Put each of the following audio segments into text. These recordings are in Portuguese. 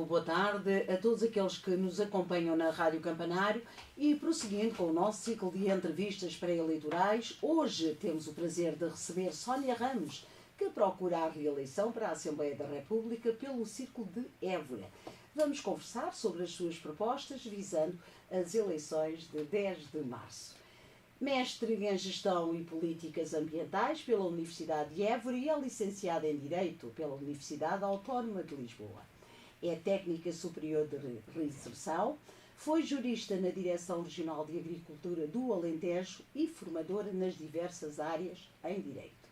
boa tarde a todos aqueles que nos acompanham na Rádio Campanário e prosseguindo com o nosso ciclo de entrevistas pré-eleitorais, hoje temos o prazer de receber Sónia Ramos, que procura a reeleição para a Assembleia da República pelo Círculo de Évora. Vamos conversar sobre as suas propostas visando as eleições de 10 de março. Mestre em Gestão e Políticas Ambientais pela Universidade de Évora e é licenciada em Direito pela Universidade Autónoma de Lisboa. É técnica superior de reinserção, foi jurista na Direção Regional de Agricultura do Alentejo e formadora nas diversas áreas em Direito.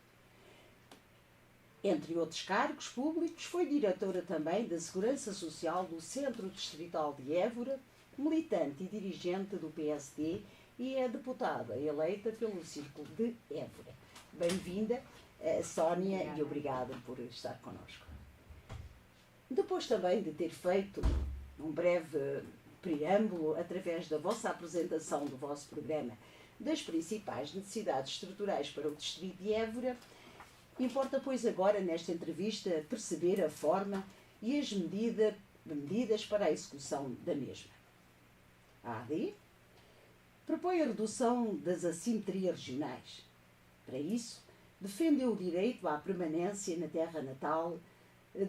Entre outros cargos públicos, foi diretora também da Segurança Social do Centro Distrital de Évora, militante e dirigente do PSD e é deputada eleita pelo Círculo de Évora. Bem-vinda, Sónia, obrigada. E obrigada por estar connosco. Depois também de ter feito um breve preâmbulo através da vossa apresentação do vosso programa das principais necessidades estruturais para o Distrito de Évora, importa, pois, agora, nesta entrevista, perceber a forma e as medidas para a execução da mesma. A AD propõe a redução das assimetrias regionais. Para isso, defendem o direito à permanência na terra natal,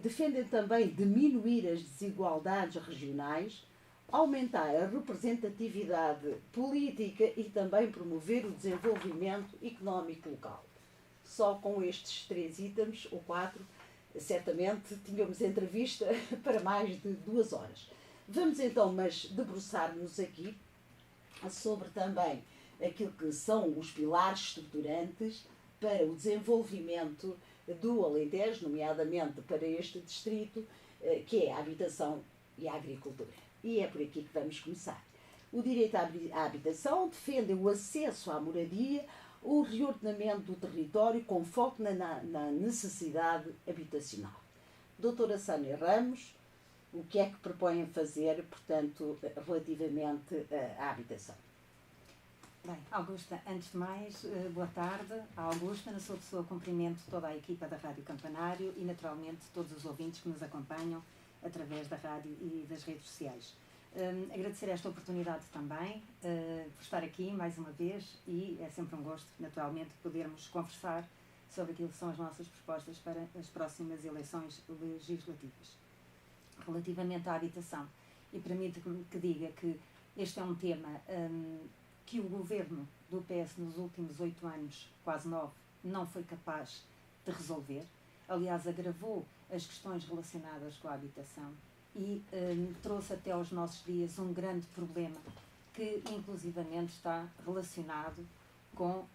defendem também diminuir as desigualdades regionais, aumentar a representatividade política e também promover o desenvolvimento económico local. Só com estes 3 itens, ou 4, certamente tínhamos entrevista para mais de 2 horas. Vamos então, mas debruçar-nos aqui sobre também aquilo que são os pilares estruturantes para o desenvolvimento do Alentejo, nomeadamente para este distrito, que é a habitação e a agricultura. E é por aqui que vamos começar. O direito à habitação defende o acesso à moradia, o reordenamento do território com foco na necessidade habitacional. Doutora Sónia Ramos, o que é que propõem fazer, portanto, relativamente à habitação? Bem, Augusta, antes de mais, boa tarde à Augusta, na sua pessoa cumprimento toda a equipa da Rádio Campanário e naturalmente todos os ouvintes que nos acompanham através da rádio e das redes sociais. Agradecer esta oportunidade também por estar aqui mais uma vez e é sempre um gosto, naturalmente, podermos conversar sobre aquilo que são as nossas propostas para as próximas eleições legislativas. Relativamente à habitação, e permite-me que diga que este é um tema que o governo do PS nos últimos 8 anos, quase 9, não foi capaz de resolver. Aliás, agravou as questões relacionadas com a habitação e trouxe até aos nossos dias um grande problema que inclusivamente está relacionado com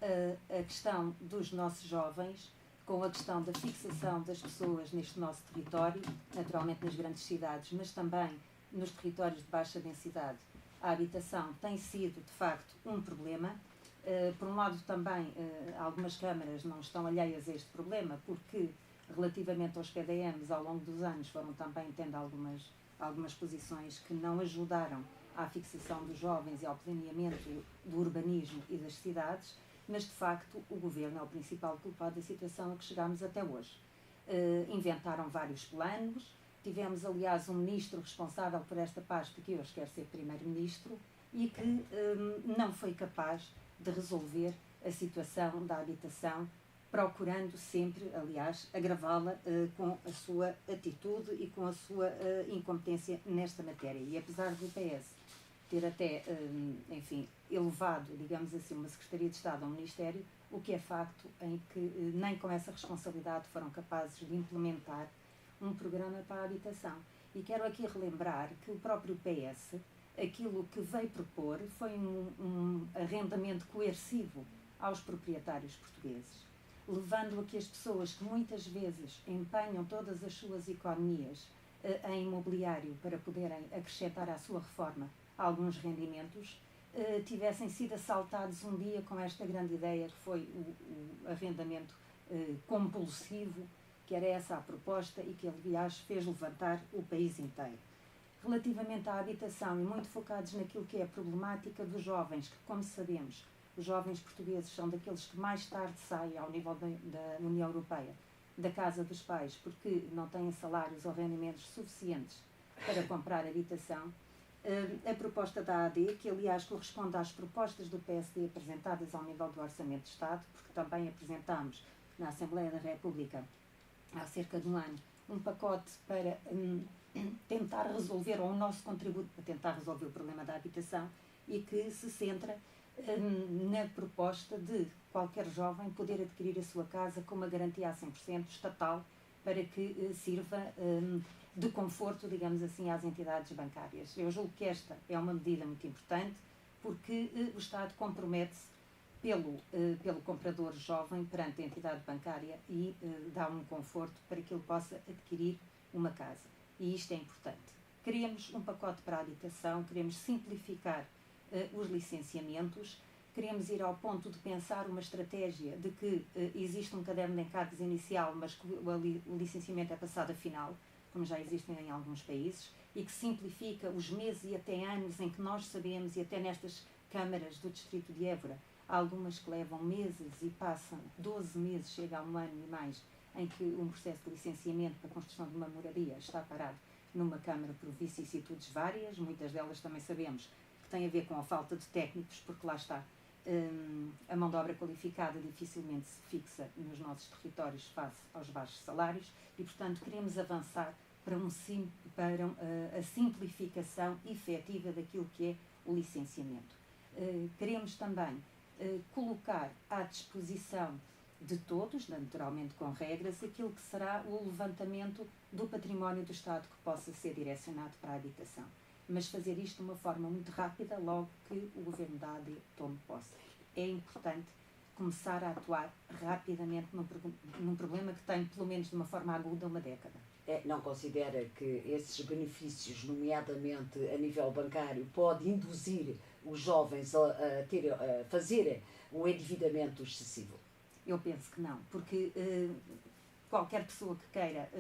a questão dos nossos jovens, com a questão da fixação das pessoas neste nosso território, naturalmente nas grandes cidades, mas também nos territórios de baixa densidade. A habitação tem sido, de facto, um problema. Por um lado, também, algumas câmaras não estão alheias a este problema, porque, relativamente aos PDMs, ao longo dos anos, foram também tendo algumas posições que não ajudaram à fixação dos jovens e ao planeamento do urbanismo e das cidades, mas, de facto, o governo é o principal culpado da situação a que chegámos até hoje. Inventaram vários planos. Tivemos, aliás, um ministro responsável por esta pasta, que hoje quer ser primeiro-ministro, e que não foi capaz de resolver a situação da habitação, procurando sempre, aliás, agravá-la com a sua atitude e com a sua incompetência nesta matéria. E apesar do PS ter até, enfim, elevado, digamos assim, uma Secretaria de Estado a um Ministério, o que é facto em que nem com essa responsabilidade foram capazes de implementar um programa para a habitação. E quero aqui relembrar que o próprio PS, aquilo que veio propor foi um arrendamento coercivo aos proprietários portugueses, levando a que as pessoas que muitas vezes empenham todas as suas economias em imobiliário para poderem acrescentar à sua reforma alguns rendimentos, tivessem sido assaltados um dia com esta grande ideia que foi o arrendamento compulsivo, que era essa a proposta e que, aliás, fez levantar o país inteiro. Relativamente à habitação e muito focados naquilo que é a problemática dos jovens, que, como sabemos, os jovens portugueses são daqueles que mais tarde saem ao nível da União Europeia, da casa dos pais, porque não têm salários ou rendimentos suficientes para comprar habitação. A proposta da AD, que aliás corresponde às propostas do PSD apresentadas ao nível do Orçamento de Estado, porque também apresentámos na Assembleia da República há cerca de um ano um pacote para tentar resolver, ou o nosso contributo para tentar resolver o problema da habitação, e que se centra na proposta de qualquer jovem poder adquirir a sua casa com uma garantia a 100% estatal, para que sirva de conforto, digamos assim, às entidades bancárias. Eu julgo que esta é uma medida muito importante, porque o Estado compromete-se pelo comprador jovem perante a entidade bancária e dá um conforto para que ele possa adquirir uma casa. E isto é importante. Queremos um pacote para a habitação, queremos simplificar os licenciamentos, queremos ir ao ponto de pensar uma estratégia de que existe um caderno de encargos inicial, mas que o licenciamento é passado a final, como já existem em alguns países, e que simplifica os meses e até anos em que nós sabemos, e até nestas câmaras do Distrito de Évora, há algumas que levam meses e passam 12 meses, chega a um ano e mais, em que um processo de licenciamento para a construção de uma moradia está parado numa câmara por vicissitudes várias, muitas delas também sabemos que têm a ver com a falta de técnicos, porque lá está, a mão de obra qualificada dificilmente se fixa nos nossos territórios face aos baixos salários e, portanto, queremos avançar para a simplificação efetiva daquilo que é o licenciamento. Queremos também colocar à disposição de todos, naturalmente com regras, aquilo que será o levantamento do património do Estado que possa ser direcionado para a habitação. Mas fazer isto de uma forma muito rápida, logo que o Governo da AD tome posse. É importante começar a atuar rapidamente num problema que tem, pelo menos de uma forma aguda, uma década. Não considera que esses benefícios, nomeadamente a nível bancário, pode induzir os jovens a fazerem um endividamento excessivo? Eu penso que não, porque qualquer pessoa que queira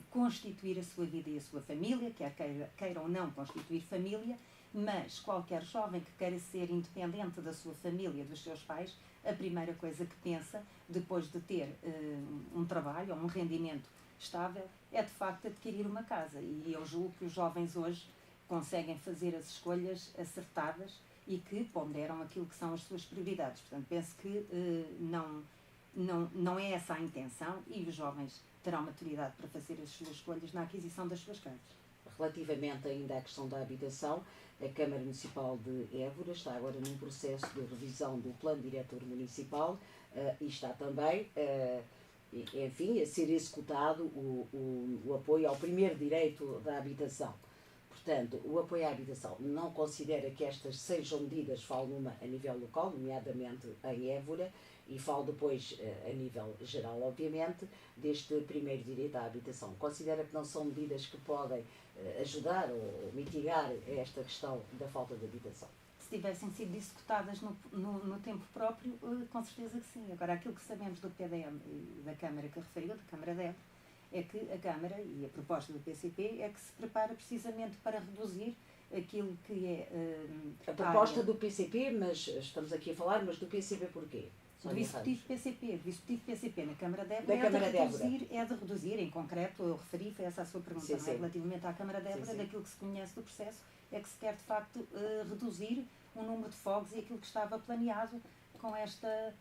constituir a sua vida e a sua família, quer queira ou não constituir família, mas qualquer jovem que queira ser independente da sua família, dos seus pais, a primeira coisa que pensa, depois de ter um trabalho ou um rendimento estável, é de facto adquirir uma casa. E eu julgo que os jovens hoje conseguem fazer as escolhas acertadas e que ponderam aquilo que são as suas prioridades. Portanto, penso que não é essa a intenção e os jovens terão maturidade para fazer as suas escolhas na aquisição das suas casas. Relativamente ainda à questão da habitação, a Câmara Municipal de Évora está agora num processo de revisão do Plano Diretor Municipal e está também, enfim, a ser executado o apoio ao primeiro direito da habitação. Portanto, o apoio à habitação não considera que estas sejam medidas, falo numa a nível local, nomeadamente em Évora, e falo depois a nível geral, obviamente, deste primeiro direito à habitação. Considera que não são medidas que podem ajudar ou mitigar esta questão da falta de habitação? Se tivessem sido executadas no tempo próprio, com certeza que sim. Agora, aquilo que sabemos do PDM e da Câmara que referiu, da Câmara de Évora, é que a Câmara e a proposta do PCP é que se prepara precisamente para reduzir aquilo que é a proposta do PCP, mas estamos aqui a falar, mas do PCP porquê? Do Executivo PCP na Câmara de Évora é de reduzir, em concreto, eu referi, foi essa a sua pergunta, sim. Relativamente à Câmara de Évora, daquilo que se conhece do processo, é que se quer de facto reduzir o número de fogos e aquilo que estava planeado com esta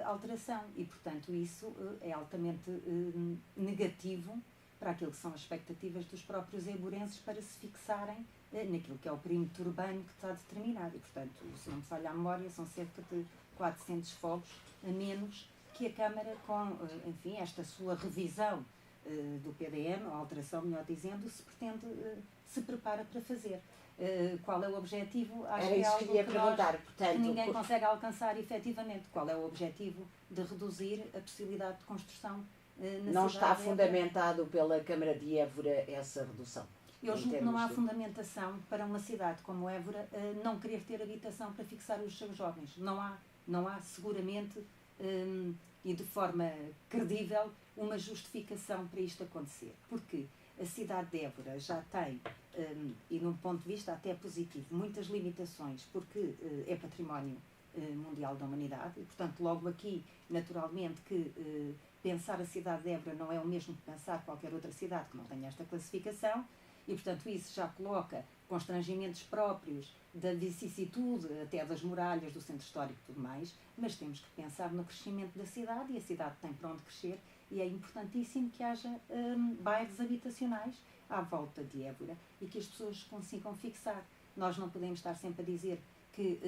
alteração. E, portanto, isso é altamente negativo para aquilo que são as expectativas dos próprios eburenses para se fixarem naquilo que é o perímetro urbano que está determinado. E, portanto, se não me falha a memória, são cerca de 400 fogos a menos que a Câmara, com, enfim, esta sua revisão do PDM, ou alteração, melhor dizendo, se prepara para fazer. Qual é o objetivo? Acho que é algo que ninguém consegue alcançar efetivamente. Qual é o objetivo de reduzir a possibilidade de construção na não cidade? Está fundamentado pela Câmara de Évora essa redução? Eu julgo que não há fundamentação para uma cidade como Évora não querer ter habitação para fixar os seus jovens. Não há seguramente e de forma credível uma justificação para isto acontecer. Porque a cidade de Évora já tem, e num ponto de vista até positivo, muitas limitações, porque é património mundial da humanidade, e portanto logo aqui, naturalmente, que pensar a cidade de Évora não é o mesmo que pensar qualquer outra cidade que não tenha esta classificação, E, portanto, isso já coloca constrangimentos próprios da vicissitude, até das muralhas do centro histórico e tudo mais, mas temos que pensar no crescimento da cidade, e a cidade tem para onde crescer, e é importantíssimo que haja bairros habitacionais à volta de Évora e que as pessoas consigam fixar. Nós não podemos estar sempre a dizer que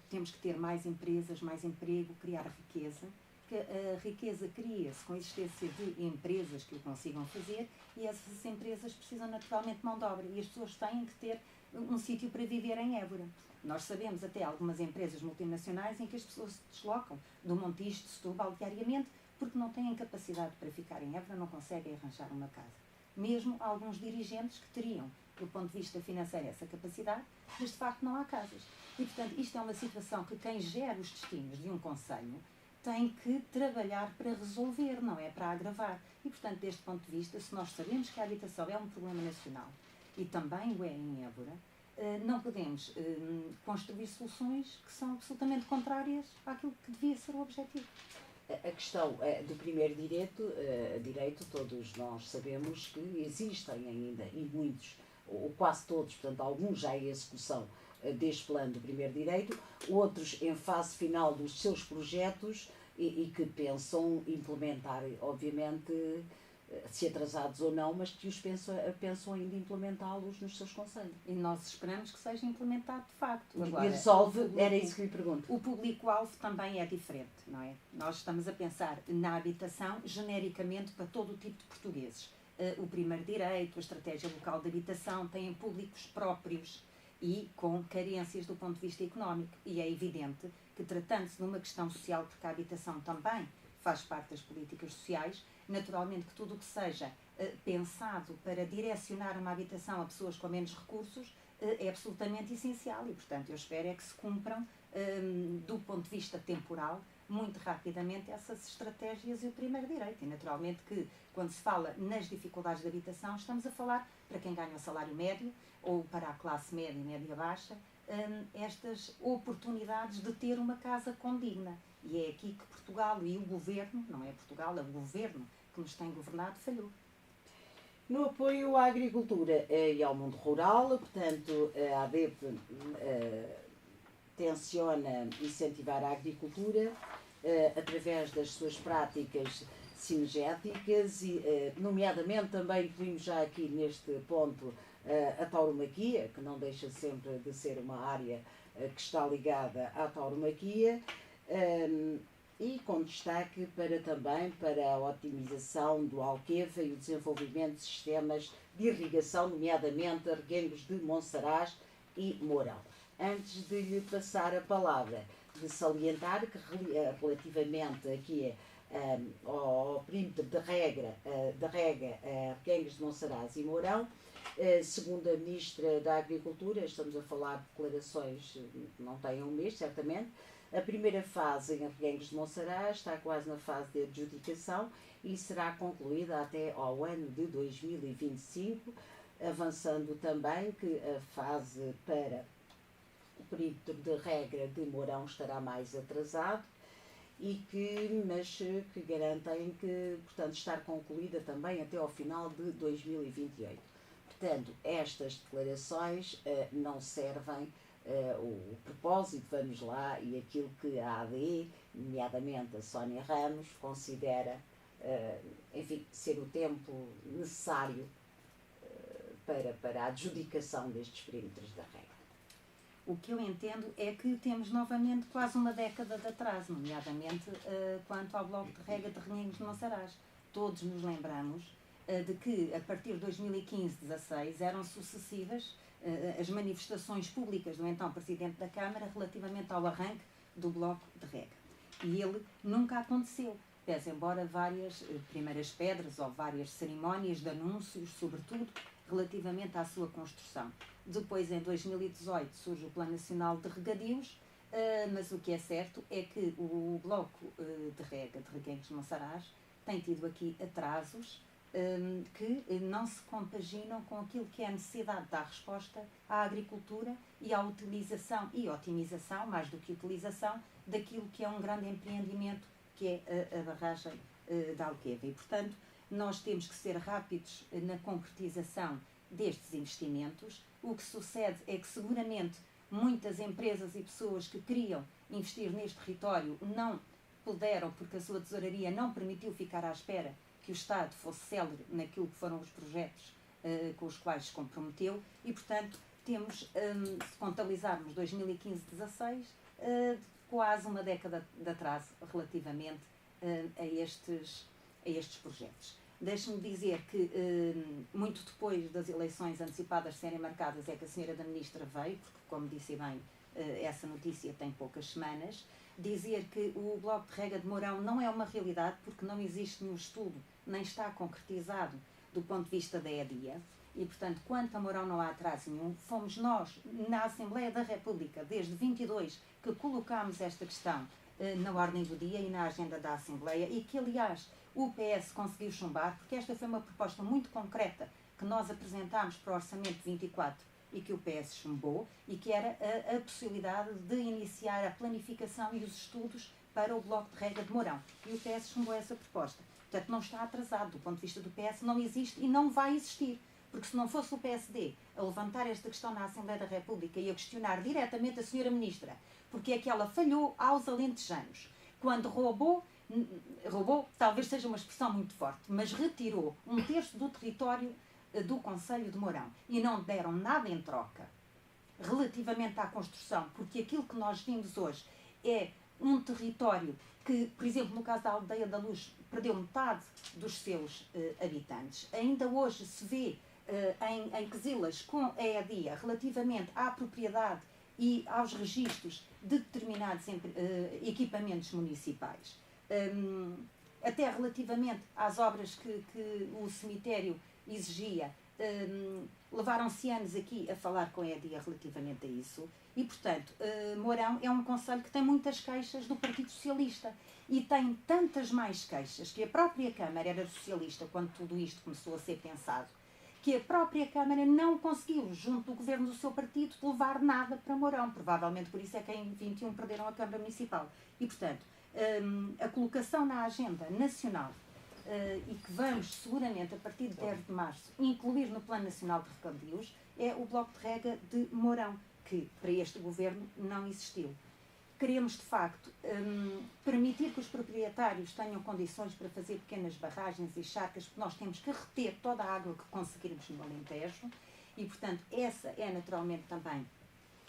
temos que ter mais empresas, mais emprego, criar riqueza, que a riqueza cria-se com a existência de empresas que o consigam fazer, e essas empresas precisam naturalmente de mão de obra, e as pessoas têm que ter um sítio para viver em Évora. Nós sabemos até algumas empresas multinacionais em que as pessoas se deslocam do Montijo, de Setúbal, diariamente, porque não têm capacidade para ficar em Évora, não conseguem arranjar uma casa. Mesmo alguns dirigentes que teriam, do ponto de vista financeiro, essa capacidade, mas de facto não há casas. E, portanto, isto é uma situação que quem gera os destinos de um concelho tem que trabalhar para resolver, não é para agravar. E, portanto, deste ponto de vista, se nós sabemos que a habitação é um problema nacional, e também o é em Évora, não podemos construir soluções que são absolutamente contrárias àquilo que devia ser o objetivo. A questão do primeiro direito, todos nós sabemos que existem ainda, e muitos, ou quase todos, portanto, alguns já em execução deste plano do primeiro direito, outros em fase final dos seus projetos e que pensam implementar, obviamente, se atrasados ou não, mas que os pensam ainda implementá-los nos seus conselhos. E nós esperamos que seja implementado de facto. Agora, e resolve, era isso que lhe pergunto. O público-alvo também é diferente, não é? Nós estamos a pensar na habitação genericamente para todo o tipo de portugueses. O primeiro direito, a estratégia local de habitação têm públicos próprios e com carências do ponto de vista económico. E é evidente que, tratando-se de uma questão social, porque a habitação também faz parte das políticas sociais, naturalmente que tudo o que seja pensado para direcionar uma habitação a pessoas com menos recursos é absolutamente essencial, e, portanto, eu espero é que se cumpram, do ponto de vista temporal, muito rapidamente essas estratégias e o primeiro direito. E, naturalmente, que quando se fala nas dificuldades de habitação, estamos a falar para quem ganha o salário médio ou para a classe média e média-baixa, estas oportunidades de ter uma casa condigna. E é aqui que Portugal e o governo, não é Portugal, é o governo que nos tem governado, falhou. No apoio à agricultura e ao mundo rural, portanto, a ADEP tenciona incentivar a agricultura através das suas práticas sinergéticas e, nomeadamente, também incluímos já aqui neste ponto a tauromaquia, que não deixa sempre de ser uma área que está ligada à tauromaquia, e com destaque também para a otimização do Alqueva e o desenvolvimento de sistemas de irrigação, nomeadamente a reguengos de Monsaraz e Mourão. Antes de lhe passar a palavra, de salientar que relativamente aqui ao perímetro de rega reguengos de Monsaraz e Mourão, segundo a Ministra da Agricultura, estamos a falar de declarações, não têm um mês, certamente. A primeira fase em Reguengos de Monsaraz está quase na fase de adjudicação e será concluída até ao ano de 2025, avançando também que a fase para o perímetro de regra de Mourão estará mais atrasado, mas que garantem que, portanto, estar concluída também até ao final de 2028. Portanto, estas declarações não servem o propósito, vamos lá, e aquilo que a AD, nomeadamente a Sónia Ramos, considera, enfim, ser o tempo necessário para a adjudicação destes perímetros da regra. O que eu entendo é que temos novamente quase uma década de atraso, nomeadamente quanto ao bloco de rega de Reguengos de Monsaraz. Todos nos lembramos de que, a partir de 2015-16, eram sucessivas as manifestações públicas do então Presidente da Câmara relativamente ao arranque do bloco de rega. E ele nunca aconteceu, pese embora várias primeiras pedras ou várias cerimónias de anúncios, sobretudo, relativamente à sua construção. Depois, em 2018, surge o Plano Nacional de Regadios, mas o que é certo é que o bloco de rega de Reguengos de Monsaraz tem tido aqui atrasos que não se compaginam com aquilo que é a necessidade de dar resposta à agricultura e à utilização e otimização, mais do que utilização, daquilo que é um grande empreendimento, que é a barragem da Alqueva. E, portanto, nós temos que ser rápidos na concretização destes investimentos. O que sucede é que seguramente muitas empresas e pessoas que queriam investir neste território não puderam, porque a sua tesouraria não permitiu ficar à espera que o Estado fosse célere naquilo que foram os projetos com os quais se comprometeu e, portanto, temos, se contabilizarmos 2015-16, quase uma década de atraso relativamente a estes projetos. Deixe-me dizer que, muito depois das eleições antecipadas serem marcadas, é que a senhora da Ministra veio, porque, como disse bem, essa notícia tem poucas semanas. Dizer que o Bloco de Rega de Mourão não é uma realidade, porque não existe nenhum estudo, nem está concretizado do ponto de vista da EDIA. E, portanto, quanto a Mourão não há atraso nenhum. Fomos nós, na Assembleia da República, desde 22, que colocámos esta questão na ordem do dia e na agenda da Assembleia e que, aliás, o PS conseguiu chumbar, porque esta foi uma proposta muito concreta que nós apresentámos para o Orçamento 24 e que o PS chumbou, e que era a possibilidade de iniciar a planificação e os estudos para o Bloco de Rega de Mourão. E o PS chumbou essa proposta. Portanto, não está atrasado. Do ponto de vista do PS, não existe e não vai existir. Porque se não fosse o PSD a levantar esta questão na Assembleia da República e a questionar diretamente a senhora Ministra, porque é que ela falhou aos alentejanos, quando roubou, talvez seja uma expressão muito forte, mas retirou 1/3 do território do Concelho de Mourão e não deram nada em troca relativamente à construção, porque aquilo que nós vimos hoje é um território que, por exemplo, no caso da Aldeia da Luz, perdeu metade dos seus habitantes. Ainda hoje se vê em quesilas com a EDIA relativamente à propriedade e aos registros de determinados equipamentos municipais. Até relativamente às obras que o cemitério exigia, levaram-se anos aqui a falar com a EDIA relativamente a isso e, portanto, Mourão é um concelho que tem muitas queixas do Partido Socialista e tem tantas mais queixas que a própria Câmara era socialista quando tudo isto começou a ser pensado, que a própria Câmara não conseguiu, junto do governo do seu partido, levar nada para Mourão. Provavelmente por isso é que em 21 perderam a Câmara Municipal. E, portanto, a colocação na agenda nacional e que vamos, seguramente, a partir de 10 de março, incluir no Plano Nacional de Recandios, é o Bloco de Rega de Mourão, que para este governo não existiu. Queremos, de facto, permitir que os proprietários tenham condições para fazer pequenas barragens e charcas, porque nós temos que reter toda a água que conseguirmos no Alentejo e, portanto, essa é naturalmente também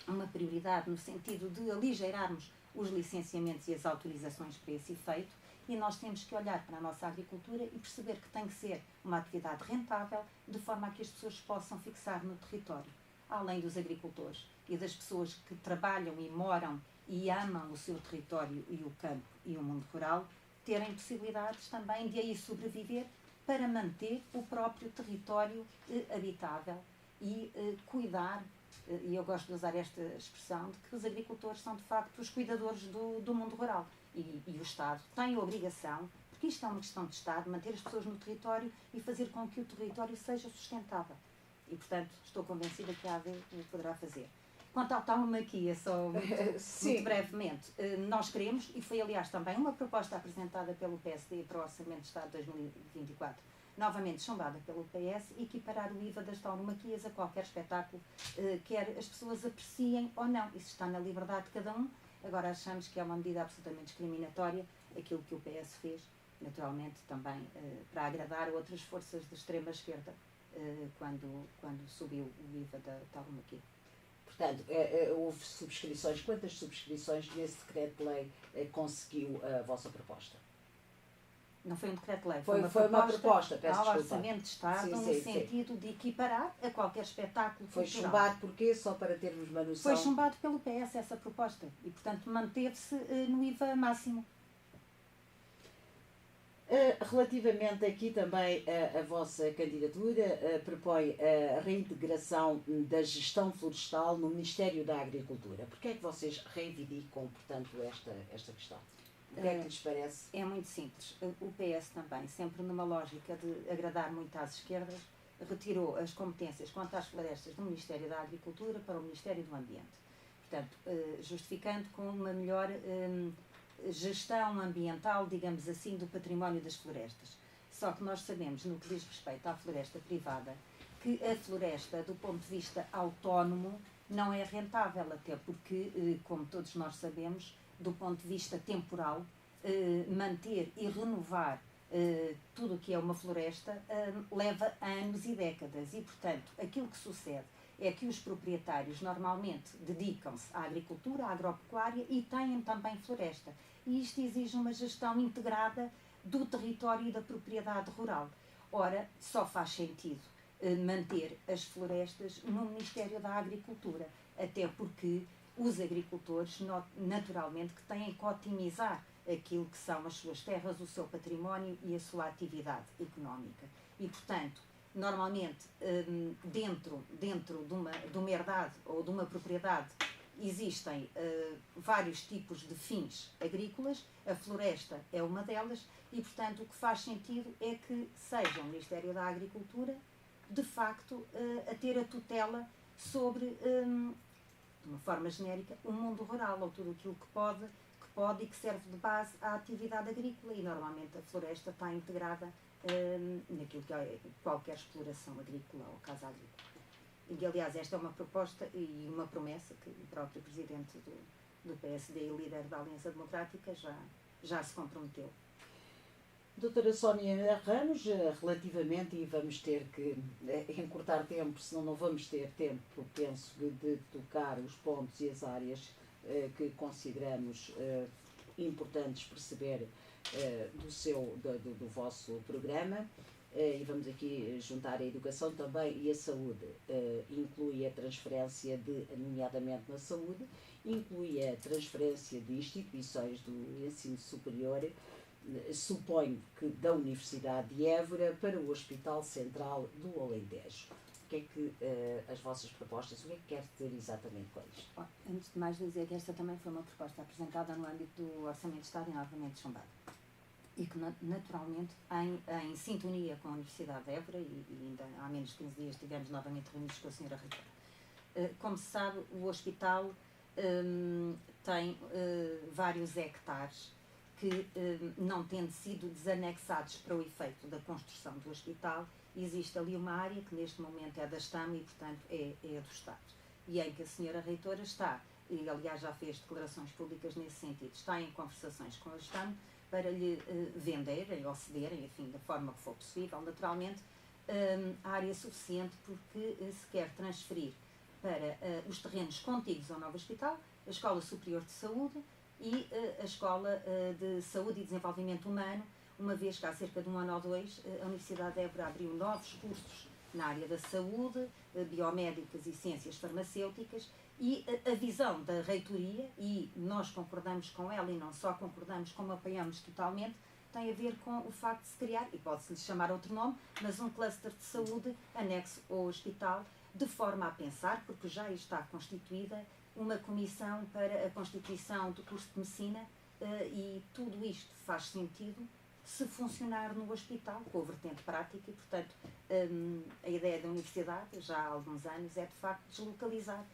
uma prioridade no sentido de aligeirarmos os licenciamentos e as autorizações para esse efeito. E nós temos que olhar para a nossa agricultura e perceber que tem que ser uma atividade rentável, de forma a que as pessoas possam fixar no território. Além dos agricultores e das pessoas que trabalham e moram e amam o seu território e o campo e o mundo rural, terem possibilidades também de aí sobreviver para manter o próprio território habitável e cuidar, e eu gosto de usar esta expressão, de que os agricultores são de facto os cuidadores do mundo rural. E o Estado tem a obrigação, porque isto é uma questão de Estado, manter as pessoas no território e fazer com que o território seja sustentável. E, portanto, estou convencida que a AD o poderá fazer. Quanto à tauromaquia, só muito brevemente, nós queremos, e foi aliás também uma proposta apresentada pelo PSD para o Orçamento de Estado de 2024, novamente chumbada pelo PS, equiparar o IVA das tauromaquias a qualquer espetáculo, quer as pessoas apreciem ou não. Isso está na liberdade de cada um. Agora achamos que é uma medida absolutamente discriminatória, aquilo que o PS fez, naturalmente também para agradar outras forças de extrema-esquerda, quando subiu o IVA da tauromaquia. Portanto, houve subscrições. Quantas subscrições nesse decreto-lei conseguiu a vossa proposta? Não foi um decreto-lei, foi uma proposta, peço ao desculpa. Orçamento de Estado, no sentido de equiparar a qualquer espetáculo Foi cultural. chumbado porquê? Só para termos uma noção. Foi chumbado pelo PS essa proposta e, portanto, manteve-se no IVA máximo. Relativamente aqui também a vossa candidatura propõe a reintegração da gestão florestal no Ministério da Agricultura. Porquê é que vocês reivindicam, portanto, esta questão? O que é que lhes parece? É muito simples. O PS também, sempre numa lógica de agradar muito às esquerdas, retirou as competências quanto às florestas do Ministério da Agricultura para o Ministério do Ambiente. Portanto, justificando com uma melhor gestão ambiental, digamos assim, do património das florestas. Só que nós sabemos, no que diz respeito à floresta privada, que a floresta, do ponto de vista autónomo, não é rentável, até porque, como todos nós sabemos, do ponto de vista temporal, manter e renovar tudo o que é uma floresta leva anos e décadas e, portanto, aquilo que sucede é que os proprietários normalmente dedicam-se à agricultura, à agropecuária e têm também floresta. E isto exige uma gestão integrada do território e da propriedade rural. Ora, só faz sentido manter as florestas no Ministério da Agricultura, até porque os agricultores, naturalmente, que têm que otimizar aquilo que são as suas terras, o seu património e a sua atividade económica. E, portanto, normalmente, dentro de uma herdade ou de uma propriedade, existem vários tipos de fins agrícolas, a floresta é uma delas, e, portanto, o que faz sentido é que seja o Ministério da Agricultura, de facto, a ter a tutela sobre, de uma forma genérica, o mundo rural, ou tudo aquilo que pode e que serve de base à atividade agrícola, e normalmente a floresta está integrada naquilo que é qualquer exploração agrícola ou casa agrícola. E, aliás, esta é uma proposta e uma promessa que o próprio presidente do PSD e líder da Aliança Democrática já se comprometeu. Doutora Sónia Ramos, relativamente, e vamos ter que encurtar tempo, senão não vamos ter tempo, penso, de tocar os pontos e as áreas que consideramos importantes perceber do vosso programa, e vamos aqui juntar a educação também e a saúde. Inclui a transferência nomeadamente na saúde, inclui a transferência de instituições do ensino superior, suponho que da Universidade de Évora para o Hospital Central do Alentejo. O que é que as vossas propostas, o que é que quer dizer exatamente com isto? Antes de mais dizer que esta também foi uma proposta apresentada no âmbito do Orçamento de Estado e novamente chumbada. E que naturalmente em sintonia com a Universidade de Évora, e ainda há menos de 15 dias estivemos novamente reunidos com a Sra. Reitora. Como se sabe, o hospital tem vários hectares que, não tendo sido desanexados para o efeito da construção do hospital, existe ali uma área que neste momento é da STAM e, portanto, é do Estado. E em que a Sra. Reitora está, e aliás já fez declarações públicas nesse sentido, está em conversações com a STAM para lhe venderem ou cederem, enfim, da forma que for possível, naturalmente, a área suficiente porque se quer transferir para os terrenos contíguos ao novo hospital, a Escola Superior de Saúde e a Escola de Saúde e Desenvolvimento Humano, uma vez que há cerca de um ano ou dois a Universidade de Évora abriu novos cursos na área da saúde, biomédicas e ciências farmacêuticas, e a visão da reitoria, e nós concordamos com ela e não só concordamos como apoiamos totalmente, tem a ver com o facto de se criar, e pode-se-lhe chamar outro nome, mas um cluster de saúde anexo ao hospital, de forma a pensar, porque já está constituída, uma comissão para a constituição do curso de medicina, e tudo isto faz sentido se funcionar no hospital, com a vertente prática, e, portanto, a ideia da universidade, já há alguns anos, é de facto deslocalizar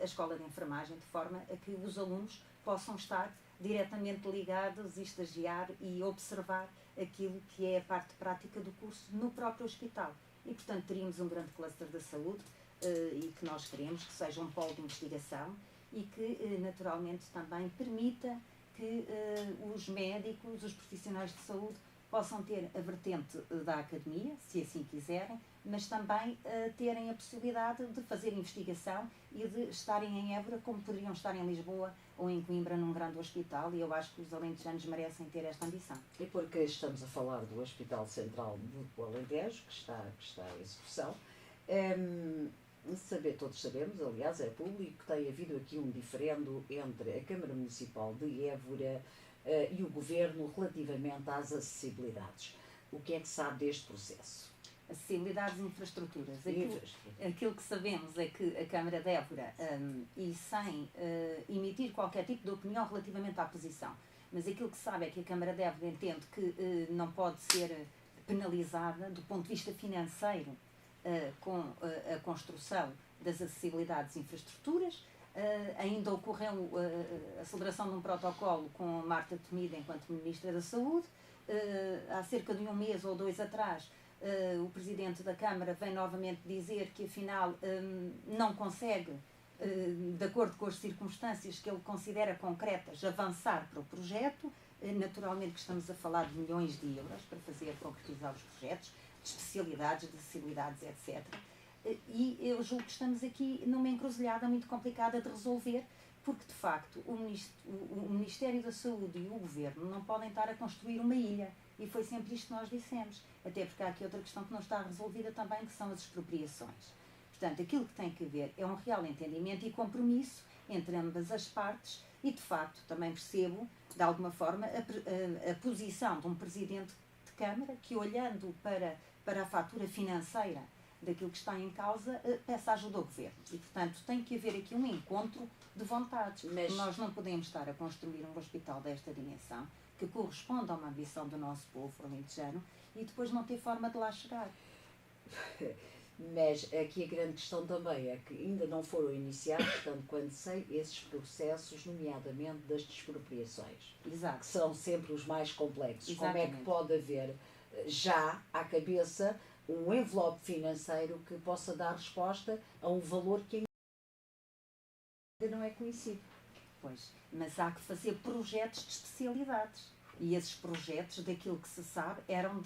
a escola de enfermagem, de forma a que os alunos possam estar diretamente ligados, estagiar e observar aquilo que é a parte prática do curso no próprio hospital. E, portanto, teríamos um grande cluster da saúde, e que nós queremos que seja um polo de investigação e que, naturalmente, também permita que os médicos, os profissionais de saúde, possam ter a vertente da academia, se assim quiserem, mas também terem a possibilidade de fazer investigação e de estarem em Évora como poderiam estar em Lisboa ou em Coimbra num grande hospital, e eu acho que os alentejanos merecem ter esta ambição. E porque estamos a falar do Hospital Central do Alentejo, que está em execução, todos sabemos, aliás, é público, que tem havido aqui um diferendo entre a Câmara Municipal de Évora e o Governo relativamente às acessibilidades. O que é que sabe deste processo? Acessibilidades e infraestruturas. Aquilo que sabemos é que a Câmara de Évora, e sem emitir qualquer tipo de opinião relativamente à posição, mas aquilo que sabe é que a Câmara de Évora entende que não pode ser penalizada do ponto de vista financeiro com a construção das acessibilidades e infraestruturas. Ainda ocorreu a celebração de um protocolo com Marta Temido enquanto Ministra da Saúde. Há cerca de um mês ou dois atrás o Presidente da Câmara vem novamente dizer que afinal não consegue, de acordo com as circunstâncias que ele considera concretas, avançar para o projeto. Naturalmente que estamos a falar de milhões de euros para fazer concretizar os projetos, de especialidades, de acessibilidades, etc. E eu julgo que estamos aqui numa encruzilhada muito complicada de resolver, porque de facto o Ministério da Saúde e o Governo não podem estar a construir uma ilha, e foi sempre isto que nós dissemos, até porque há aqui outra questão que não está resolvida também, que são as expropriações. Portanto, aquilo que tem que haver é um real entendimento e compromisso entre ambas as partes, e de facto também percebo, de alguma forma, a posição de um Presidente de Câmara que, olhando para a fatura financeira daquilo que está em causa, peça ajuda ao Governo. E, portanto, tem que haver aqui um encontro de vontades. Mas nós não podemos estar a construir um hospital desta dimensão, que corresponde a uma ambição do nosso povo alentejano, e depois não ter forma de lá chegar. Mas aqui a grande questão também é que ainda não foram iniciados, tanto quanto sei, esses processos, nomeadamente das expropriações. Exato. Que são sempre os mais complexos. Exatamente. Como é que pode haver já à cabeça um envelope financeiro que possa dar resposta a um valor que ainda não é conhecido? Pois, mas há que fazer projetos de especialidades. E esses projetos, daquilo que se sabe, eram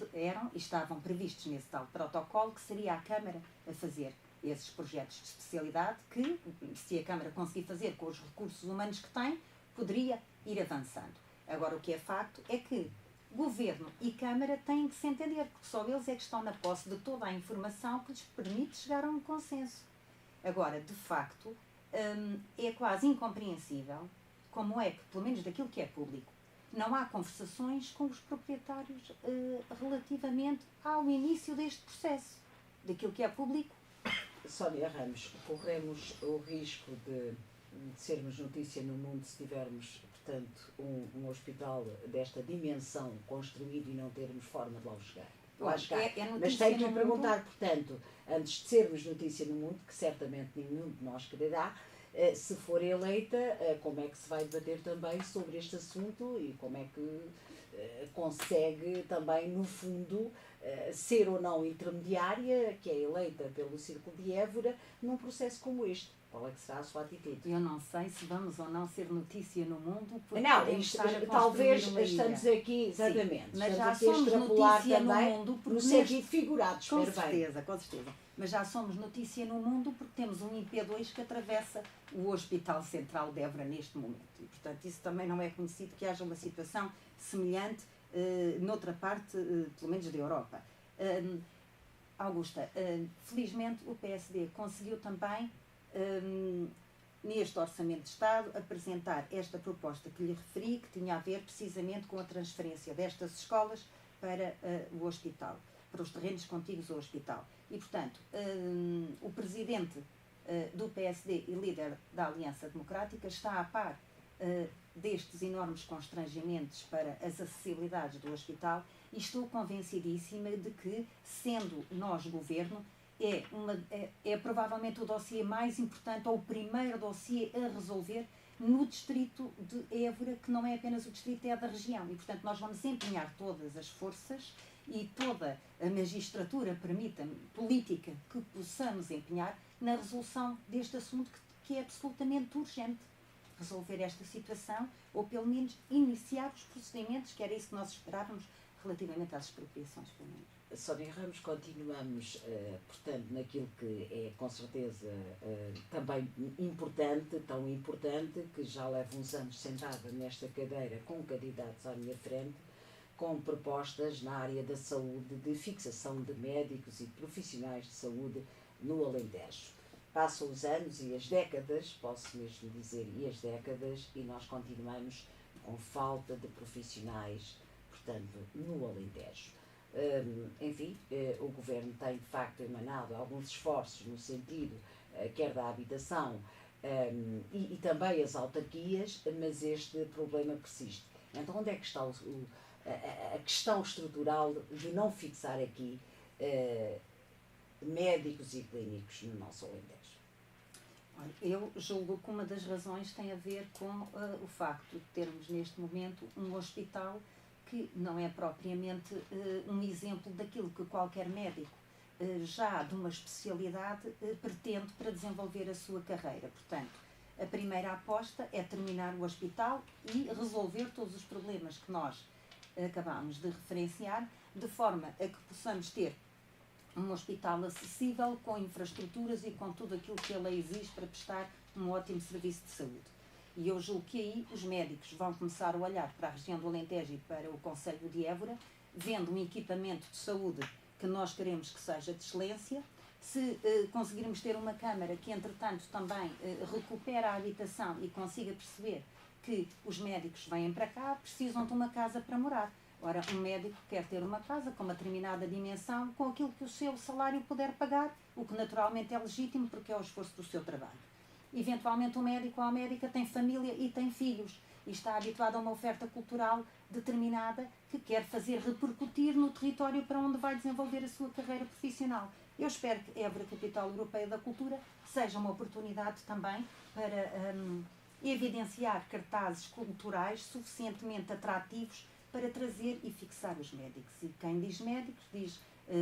e estavam previstos nesse tal protocolo, que seria a Câmara a fazer esses projetos de especialidade, que, se a Câmara conseguir fazer com os recursos humanos que tem, poderia ir avançando. Agora, o que é facto é que Governo e Câmara têm que se entender, porque só eles é que estão na posse de toda a informação que lhes permite chegar a um consenso. Agora, de facto, é quase incompreensível como é que, pelo menos daquilo que é público, não há conversações com os proprietários relativamente ao início deste processo. Daquilo que é público. Sónia Ramos, corremos o risco de sermos notícia no mundo se tivermos, portanto, um hospital desta dimensão construído e não termos forma de lá chegar. Mas tenho que lhe perguntar, portanto, antes de sermos notícia no mundo, que certamente nenhum de nós quererá, se for eleita, como é que se vai debater também sobre este assunto e como é que consegue também, no fundo, ser ou não intermediária, que é eleita pelo Círculo de Évora, num processo como este? Qual é que será a sua atitude? Eu não sei se vamos ou não ser notícia no mundo, porque não, talvez estamos aqui, exatamente, sim, mas já somos notícia no mundo, no sentido figurado, com certeza. Mas já somos notícia no mundo porque temos um IP2 que atravessa o Hospital Central de Évora neste momento. E, portanto, isso também não é conhecido que haja uma situação semelhante noutra parte, pelo menos da Europa. Augusta, felizmente o PSD conseguiu também, neste Orçamento de Estado, apresentar esta proposta que lhe referi, que tinha a ver precisamente com a transferência destas escolas para o hospital, para os terrenos contíguos ao hospital. E, portanto, o presidente do PSD e líder da Aliança Democrática está a par destes enormes constrangimentos para as acessibilidades do hospital, e estou convencidíssima de que, sendo nós governo, é provavelmente o dossiê mais importante, ou o primeiro dossiê a resolver no distrito de Évora, que não é apenas o distrito, é da região. E, portanto, nós vamos empenhar todas as forças e toda a magistratura, permita-me, política, que possamos empenhar na resolução deste assunto, que é absolutamente urgente. Resolver esta situação, ou pelo menos iniciar os procedimentos, que era isso que nós esperávamos relativamente às expropriações, pelo menos. Sónia Ramos, continuamos, portanto, naquilo que é, com certeza, também importante, tão importante, que já levo uns anos sentada nesta cadeira com candidatos à minha frente, com propostas na área da saúde, de fixação de médicos e profissionais de saúde no Alentejo. Passam os anos e as décadas, posso mesmo dizer, e nós continuamos com falta de profissionais, portanto, no Alentejo. Enfim, o Governo tem de facto emanado alguns esforços no sentido, quer da habitação e também as autarquias, mas este problema persiste. Então, onde é que está a questão estrutural de não fixar aqui médicos e clínicos no nosso Alentejo? Eu julgo que uma das razões tem a ver com o facto de termos neste momento um hospital que não é propriamente um exemplo daquilo que qualquer médico já de uma especialidade pretende para desenvolver a sua carreira. Portanto, a primeira aposta é terminar o hospital e resolver todos os problemas que nós acabámos de referenciar, de forma a que possamos ter um hospital acessível, com infraestruturas e com tudo aquilo que a lei exige para prestar um ótimo serviço de saúde. E eu julgo que aí os médicos vão começar a olhar para a região do Alentejo e para o concelho de Évora, vendo um equipamento de saúde que nós queremos que seja de excelência. Se conseguirmos ter uma Câmara que, entretanto, também recupera a habitação e consiga perceber que os médicos vêm para cá, precisam de uma casa para morar. Ora, um médico quer ter uma casa com uma determinada dimensão, com aquilo que o seu salário puder pagar, o que naturalmente é legítimo porque é o esforço do seu trabalho. Eventualmente o médico ou a médica tem família e tem filhos e está habituado a uma oferta cultural determinada que quer fazer repercutir no território para onde vai desenvolver a sua carreira profissional. Eu espero que Évora, Capital Europeia da Cultura, seja uma oportunidade também para evidenciar cartazes culturais suficientemente atrativos para trazer e fixar os médicos. E quem diz médicos, diz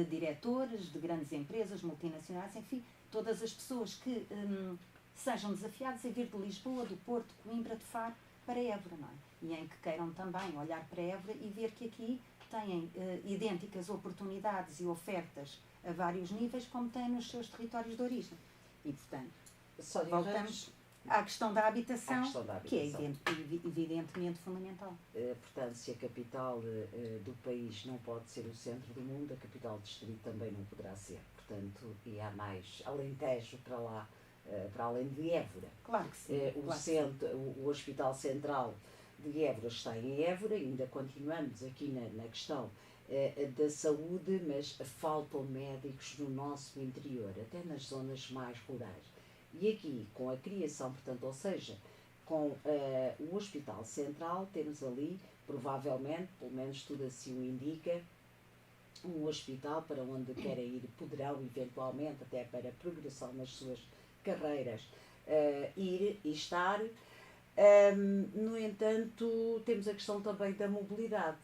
diretores de grandes empresas, multinacionais, enfim, todas as pessoas que sejam desafiadas a vir de Lisboa, do Porto, Coimbra, de Faro, para Évora, não é? E em que queiram também olhar para Évora e ver que aqui têm idênticas oportunidades e ofertas a vários níveis, como têm nos seus territórios de origem. E, portanto, voltamos à questão da habitação, que é evidentemente fundamental. Portanto, se a capital do país não pode ser o centro do mundo, a capital do distrito também não poderá ser. Portanto, e há mais Alentejo para lá, para além de Évora. Claro que sim. O Hospital Central de Évora está em Évora, ainda continuamos aqui na questão da saúde, mas faltam médicos no nosso interior, até nas zonas mais rurais. E aqui, com a criação, portanto, ou seja, com o Hospital Central, temos ali, provavelmente, pelo menos tudo assim o indica, um hospital para onde querem ir, poderão eventualmente, até para progressão nas suas carreiras, ir e estar. No entanto, temos a questão também da mobilidade.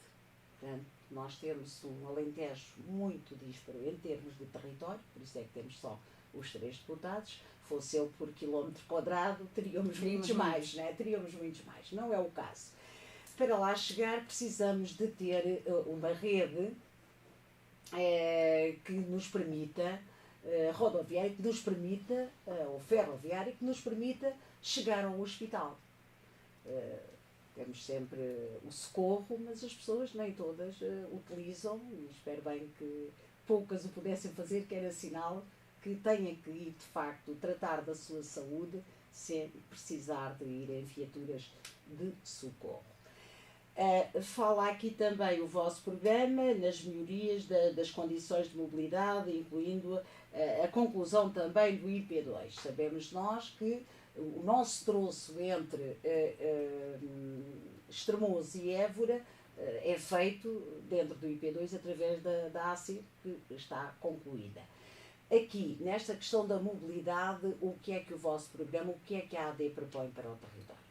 Portanto, nós temos um Alentejo muito dísparo em termos de território, por isso é que temos só os 3 deputados. Fosse ele por quilómetro quadrado, teríamos muitos mais, né? Teríamos muitos mais. Não é o caso. Para lá chegar, precisamos de ter uma rede que nos permita, rodoviária, que nos permita, ou ferroviária, que nos permita chegar ao hospital. Temos sempre o socorro, mas as pessoas nem todas utilizam, e espero bem que poucas o pudessem fazer, que era sinal que tenha que ir, de facto, tratar da sua saúde sem precisar de ir em viaturas de socorro. Fala aqui também o vosso programa nas melhorias das condições de mobilidade, incluindo a conclusão também do IP2. Sabemos nós que o nosso troço entre Estremoz e Évora é feito dentro do IP2 através da ACI, que está concluída. Aqui, nesta questão da mobilidade, o que é que o vosso programa, o que é que a AD propõe para o território?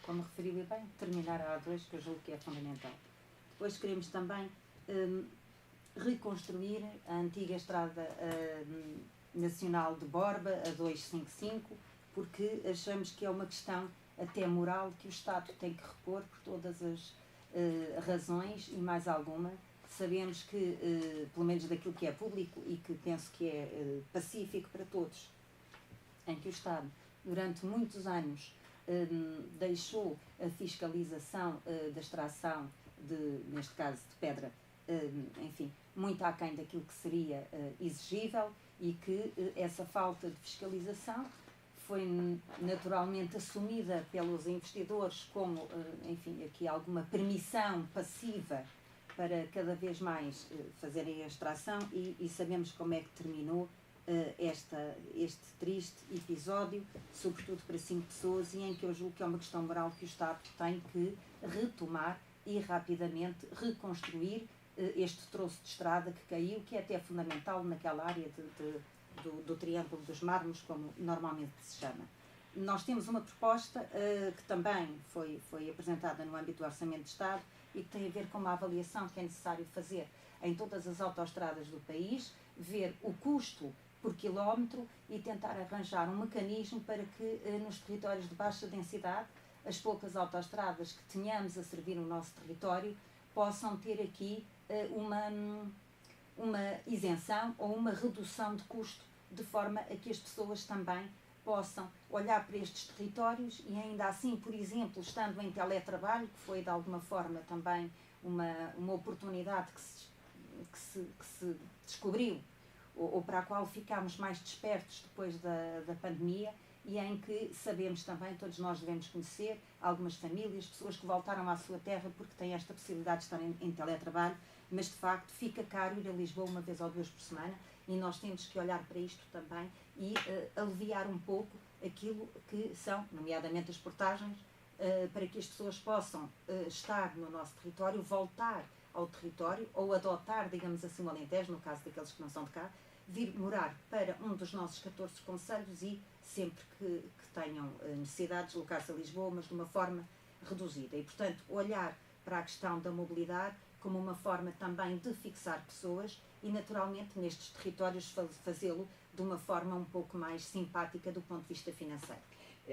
Como referiu bem, terminar a A2, que eu julgo que é fundamental. Depois queremos também reconstruir a antiga estrada nacional de Borba, a 255, porque achamos que é uma questão até moral que o Estado tem que repor por todas as razões e mais alguma. Sabemos que, pelo menos daquilo que é público e que penso que é pacífico para todos, em que o Estado, durante muitos anos, deixou a fiscalização da extração, neste caso de pedra, enfim, muito aquém daquilo que seria exigível, e que essa falta de fiscalização foi naturalmente assumida pelos investidores como, enfim, aqui alguma permissão passiva para cada vez mais fazerem a extração, e sabemos como é que terminou este triste episódio, sobretudo para 5 pessoas, e em que eu julgo que é uma questão moral que o Estado tem que retomar e rapidamente reconstruir este troço de estrada que caiu, que é até fundamental naquela área do Triângulo dos Mármores, como normalmente se chama. nós temos uma proposta que também foi apresentada no âmbito do Orçamento de Estado e que tem a ver com uma avaliação que é necessário fazer em todas as autoestradas do país, ver o custo por quilómetro e tentar arranjar um mecanismo para que nos territórios de baixa densidade, as poucas autoestradas que tenhamos a servir o nosso território, possam ter aqui uma isenção ou uma redução de custo, de forma a que as pessoas também possam olhar para estes territórios e ainda assim, por exemplo, estando em teletrabalho, que foi de alguma forma também uma oportunidade que se descobriu, ou para a qual ficámos mais despertos depois da pandemia, e em que sabemos também, todos nós devemos conhecer, algumas famílias, pessoas que voltaram à sua terra porque têm esta possibilidade de estar em teletrabalho, mas de facto fica caro ir a Lisboa uma vez ou duas por semana, e nós temos que olhar para isto também e aliviar um pouco aquilo que são, nomeadamente as portagens, para que as pessoas possam estar no nosso território, voltar ao território ou adotar, digamos assim, o Alentejo, no caso daqueles que não são de cá, vir morar para um dos nossos 14 concelhos e sempre que tenham necessidades, deslocar-se a Lisboa, mas de uma forma reduzida. E, portanto, olhar para a questão da mobilidade como uma forma também de fixar pessoas e, naturalmente, nestes territórios fazê-lo de uma forma um pouco mais simpática do ponto de vista financeiro.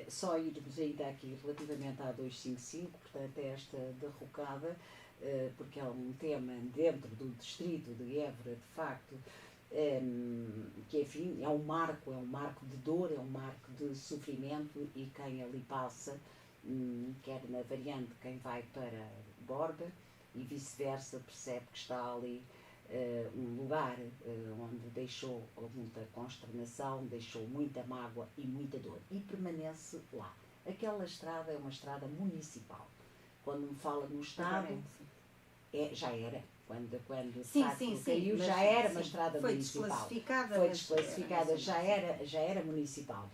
Só irmos ainda aqui relativamente à 255, portanto, esta derrocada, porque é um tema dentro do distrito de Évora, de facto, que enfim é um marco de dor, é um marco de sofrimento, e quem ali passa, quer na variante quem vai para Borba e vice-versa, percebe que está ali um lugar onde deixou muita consternação, deixou muita mágoa e muita dor, e permanece lá. Aquela estrada é uma estrada municipal. Quando me fala no Estado, já era. Quando sim, caiu, já era uma estrada municipal. Foi desclassificada, já era municipal.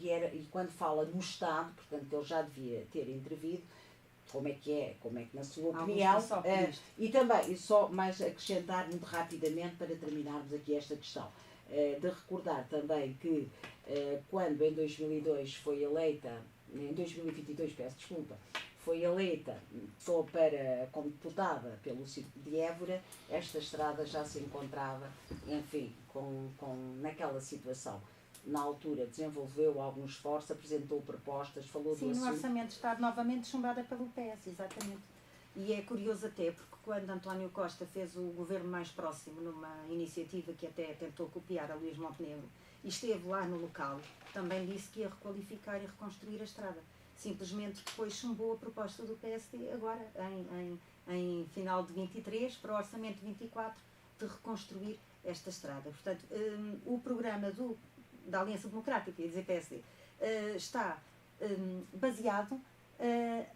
E quando fala no Estado, portanto, ele já devia ter intervido. Como é que na sua opinião, e também, e só mais acrescentar muito rapidamente para terminarmos aqui esta questão, de recordar também que quando em 2002 foi eleita, em 2022, peço desculpa, foi eleita como deputada pelo Círculo de Évora, esta estrada já se encontrava, enfim, naquela situação. Na altura desenvolveu alguns esforços, apresentou propostas, falou do assunto. Sim, no Orçamento de Estado, novamente chumbada pelo PS, exatamente. E é curioso até, porque quando António Costa fez o governo mais próximo, numa iniciativa que até tentou copiar a Luís Montenegro, e esteve lá no local, também disse que ia requalificar e reconstruir a estrada. Simplesmente depois chumbou a proposta do PSD, agora, em final de 23, para o Orçamento de 24, de reconstruir esta estrada. Portanto, o programa da Aliança Democrática, ia dizer PSD, está baseado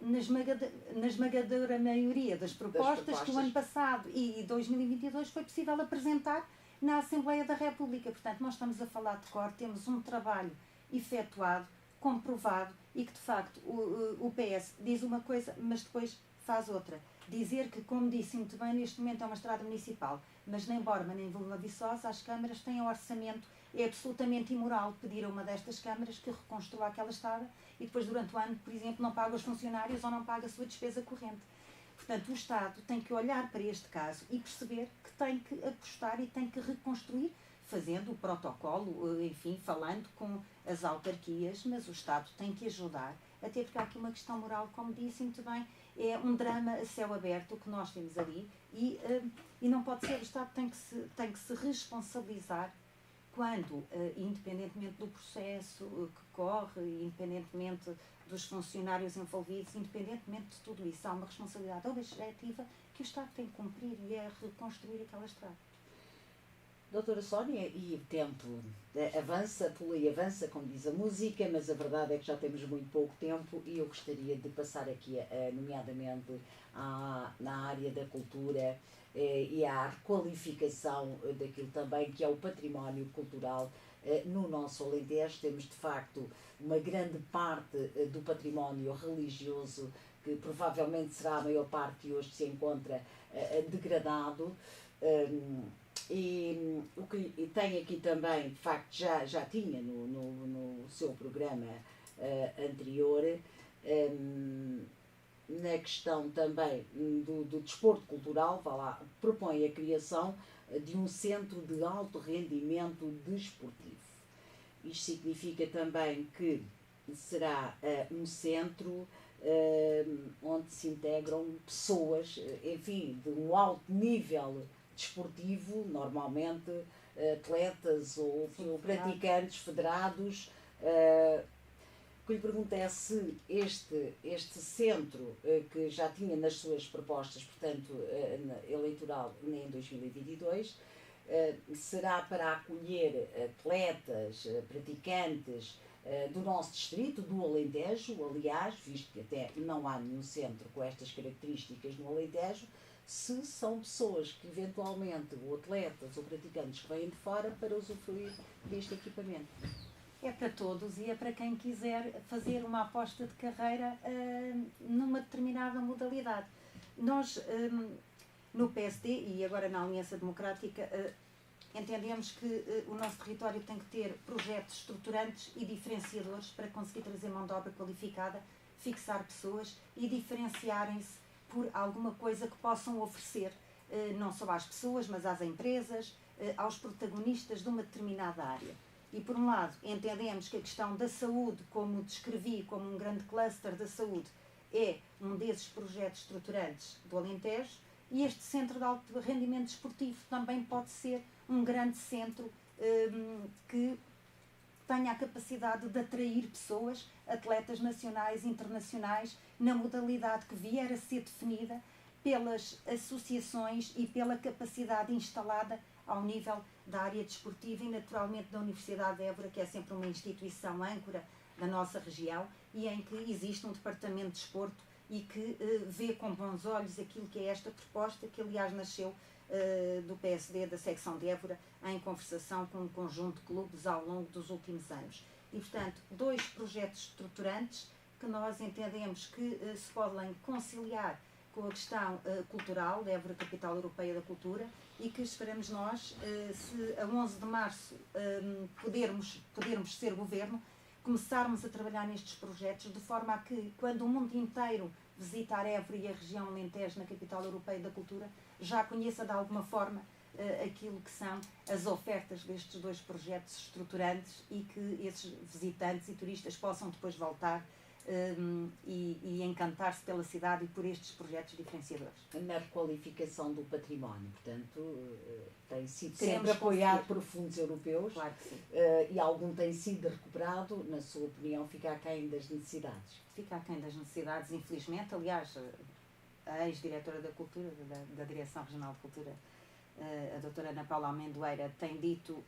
na esmagadora maioria das propostas que o ano passado e 2022 foi possível apresentar na Assembleia da República. Portanto, nós estamos a falar de cor, temos um trabalho efetuado, comprovado, e que de facto o PS diz uma coisa, mas depois faz outra. Dizer que, como disse muito bem, neste momento é uma estrada municipal, mas nem Borba nem Vila Viçosa, as câmaras têm orçamento. É absolutamente imoral pedir a uma destas câmaras que reconstrua aquela estrada e depois, durante o ano, por exemplo, não paga os funcionários ou não paga a sua despesa corrente. Portanto, o Estado tem que olhar para este caso e perceber que tem que apostar e tem que reconstruir, fazendo o protocolo, enfim, falando com as autarquias, mas o Estado tem que ajudar, até porque há aqui uma questão moral, como disse muito bem, é um drama a céu aberto o que nós temos ali, e não pode ser. O Estado tem que se responsabilizar quando, independentemente do processo que corre, independentemente dos funcionários envolvidos, independentemente de tudo isso, há uma responsabilidade objetiva que o Estado tem que cumprir, e é reconstruir aquela estrada. Doutora Sónia, e o tempo avança, pula e avança, como diz a música, mas a verdade é que já temos muito pouco tempo, e eu gostaria de passar aqui, nomeadamente, na área da cultura e à requalificação daquilo também que é o património cultural no nosso Alentejo. Temos, de facto, uma grande parte do património religioso que provavelmente será a maior parte que hoje se encontra degradado. o que tem aqui também, de facto, já tinha no seu programa anterior, na questão também do desporto cultural, propõe a criação de um centro de alto rendimento desportivo. Isto significa também que será um centro onde se integram pessoas, enfim, de um alto nível desportivo, normalmente atletas ou praticantes federados. O que lhe pergunto é se este centro, que já tinha nas suas propostas, portanto, eleitoral em 2022, será para acolher atletas, praticantes do nosso distrito, do Alentejo, aliás, visto que até não há nenhum centro com estas características no Alentejo, se são pessoas que eventualmente, ou atletas ou praticantes que vêm de fora para usufruir deste equipamento. É para todos e é para quem quiser fazer uma aposta de carreira numa determinada modalidade. Nós, no PSD e agora na Aliança Democrática, entendemos que o nosso território tem que ter projetos estruturantes e diferenciadores para conseguir trazer mão de obra qualificada, fixar pessoas e diferenciarem-se por alguma coisa que possam oferecer, não só às pessoas, mas às empresas, aos protagonistas de uma determinada área. E, por um lado, entendemos que a questão da saúde, como descrevi, como um grande cluster da saúde, é um desses projetos estruturantes do Alentejo, e este centro de alto rendimento desportivo também pode ser um grande centro que tenha a capacidade de atrair pessoas, atletas nacionais e internacionais, na modalidade que vier a ser definida pelas associações e pela capacidade instalada ao nível da área desportiva e naturalmente da Universidade de Évora, que é sempre uma instituição âncora da nossa região e em que existe um departamento de desporto e que vê com bons olhos aquilo que é esta proposta, que aliás nasceu do PSD, da secção de Évora, em conversação com um conjunto de clubes ao longo dos últimos anos. E, portanto, dois projetos estruturantes que nós entendemos que se podem conciliar com a questão cultural, da Évora Capital Europeia da Cultura, e que esperamos nós, se a 11 de março podermos ser governo, começarmos a trabalhar nestes projetos de forma a que, quando o mundo inteiro visitar Évora e a região Alentejo na Capital Europeia da Cultura, já conheça de alguma forma aquilo que são as ofertas destes dois projetos estruturantes e que esses visitantes e turistas possam depois voltar e encantar-se pela cidade e por estes projetos diferenciadores. Na requalificação do património, portanto, tem sido sempre apoiado por fundos europeus. Claro que sim. E algum tem sido recuperado, na sua opinião, fica aquém das necessidades? Fica aquém das necessidades, infelizmente. Aliás, a ex-diretora da Cultura, da Direção Regional de Cultura, a doutora Ana Paula Amendoeira, tem dito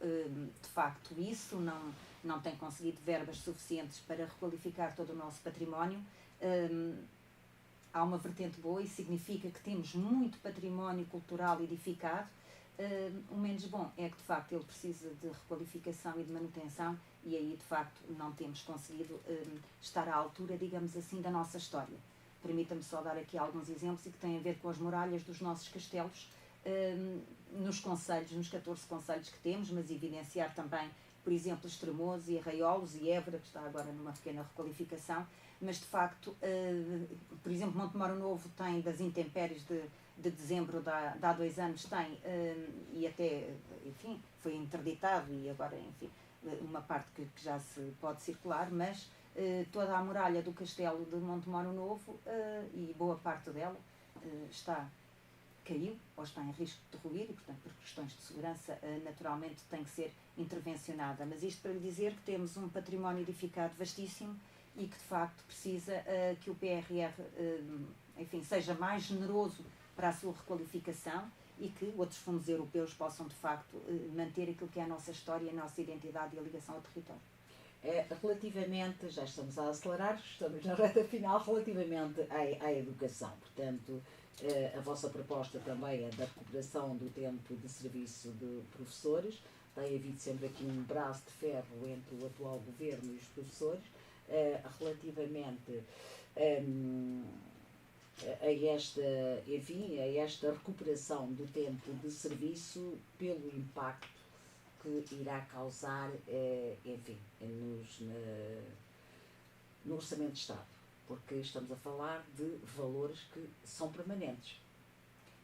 de facto isso, não tem conseguido verbas suficientes para requalificar todo o nosso património. Há uma vertente boa e significa que temos muito património cultural edificado. O menos bom é que de facto ele precisa de requalificação e de manutenção e aí de facto não temos conseguido estar à altura, digamos assim, da nossa história. Permita-me só dar aqui alguns exemplos e que têm a ver com as muralhas dos nossos castelos, nos concelhos, nos 14 concelhos que temos, mas evidenciar também, por exemplo, Estremoz e Arraiolos e Évora, que está agora numa pequena requalificação, mas de facto, por exemplo, Montemoro Novo tem das intempéries de dezembro de há 2 anos, tem, e até, enfim, foi interditado e agora, enfim, uma parte que já se pode circular, mas toda a muralha do castelo de Montemoro Novo e boa parte dela caiu ou está em risco de ruir e, portanto, por questões de segurança, naturalmente tem que ser intervencionada. Mas isto para lhe dizer que temos um património edificado vastíssimo e que, de facto, precisa que o PRR, enfim, seja mais generoso para a sua requalificação e que outros fundos europeus possam, de facto, manter aquilo que é a nossa história, a nossa identidade e a ligação ao território. Relativamente, já estamos a acelerar, estamos na reta final, relativamente à educação, portanto, a vossa proposta também é da recuperação do tempo de serviço de professores, tem havido sempre aqui um braço de ferro entre o atual governo e os professores, relativamente enfim, a esta recuperação do tempo de serviço pelo impacto que irá causar, enfim, no Orçamento de Estado, porque estamos a falar de valores que são permanentes.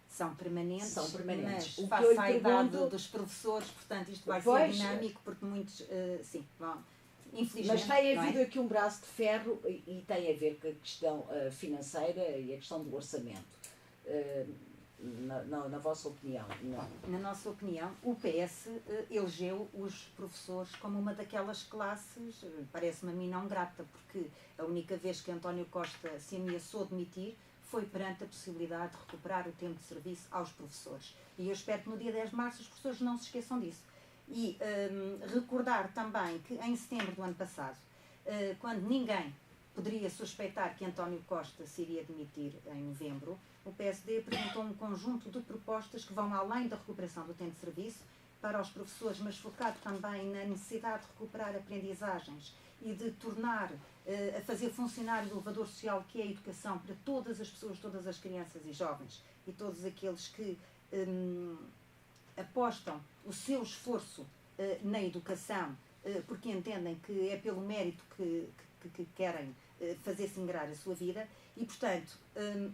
São permanentes, mas o face à idade dos professores, portanto isto vai ser dinâmico, porque muitos, sim, vão, infelizmente... Mas tem havido aqui um braço de ferro e tem a ver com a questão financeira e a questão do orçamento. Na vossa opinião? Não. Na nossa opinião, o PS elegeu os professores como uma daquelas classes, parece-me a mim não grata, porque a única vez que António Costa se ameaçou demitir foi perante a possibilidade de recuperar o tempo de serviço aos professores. E eu espero que no dia 10 de março os professores não se esqueçam disso. E recordar também que em setembro do ano passado, quando ninguém poderia suspeitar que António Costa se iria demitir em novembro, o PSD apresentou um conjunto de propostas que vão além da recuperação do tempo de serviço para os professores, mas focado também na necessidade de recuperar aprendizagens e de tornar, a fazer funcionar o elevador social que é a educação para todas as pessoas, todas as crianças e jovens e todos aqueles que apostam o seu esforço na educação porque entendem que é pelo mérito que querem fazer-se ingrar a sua vida e, portanto,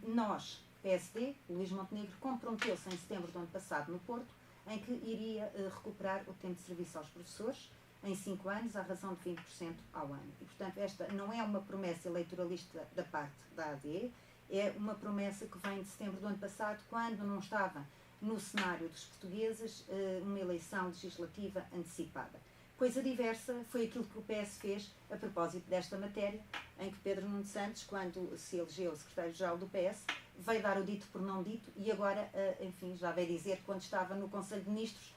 nós, PSD, Luís Montenegro, comprometeu-se em setembro do ano passado no Porto em que iria recuperar o tempo de serviço aos professores em 5 anos, à razão de 20% ao ano. E, portanto, esta não é uma promessa eleitoralista da parte da AD, é uma promessa que vem de setembro do ano passado, quando não estava no cenário dos portugueses uma eleição legislativa antecipada. Coisa diversa foi aquilo que o PS fez a propósito desta matéria, em que Pedro Nuno Santos, quando se elegeu secretário-geral do PS, veio dar o dito por não dito e agora, enfim, já veio dizer que quando estava no Conselho de Ministros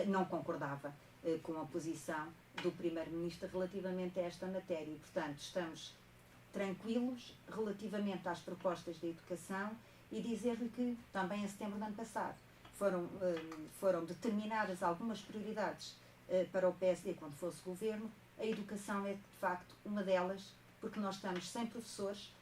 não concordava com a posição do Primeiro-Ministro relativamente a esta matéria. E, portanto, estamos tranquilos relativamente às propostas de educação e dizer-lhe que, também em setembro do ano passado, foram determinadas algumas prioridades para o PSD quando fosse governo. A educação é, de facto, uma delas, porque nós estamos sem professores.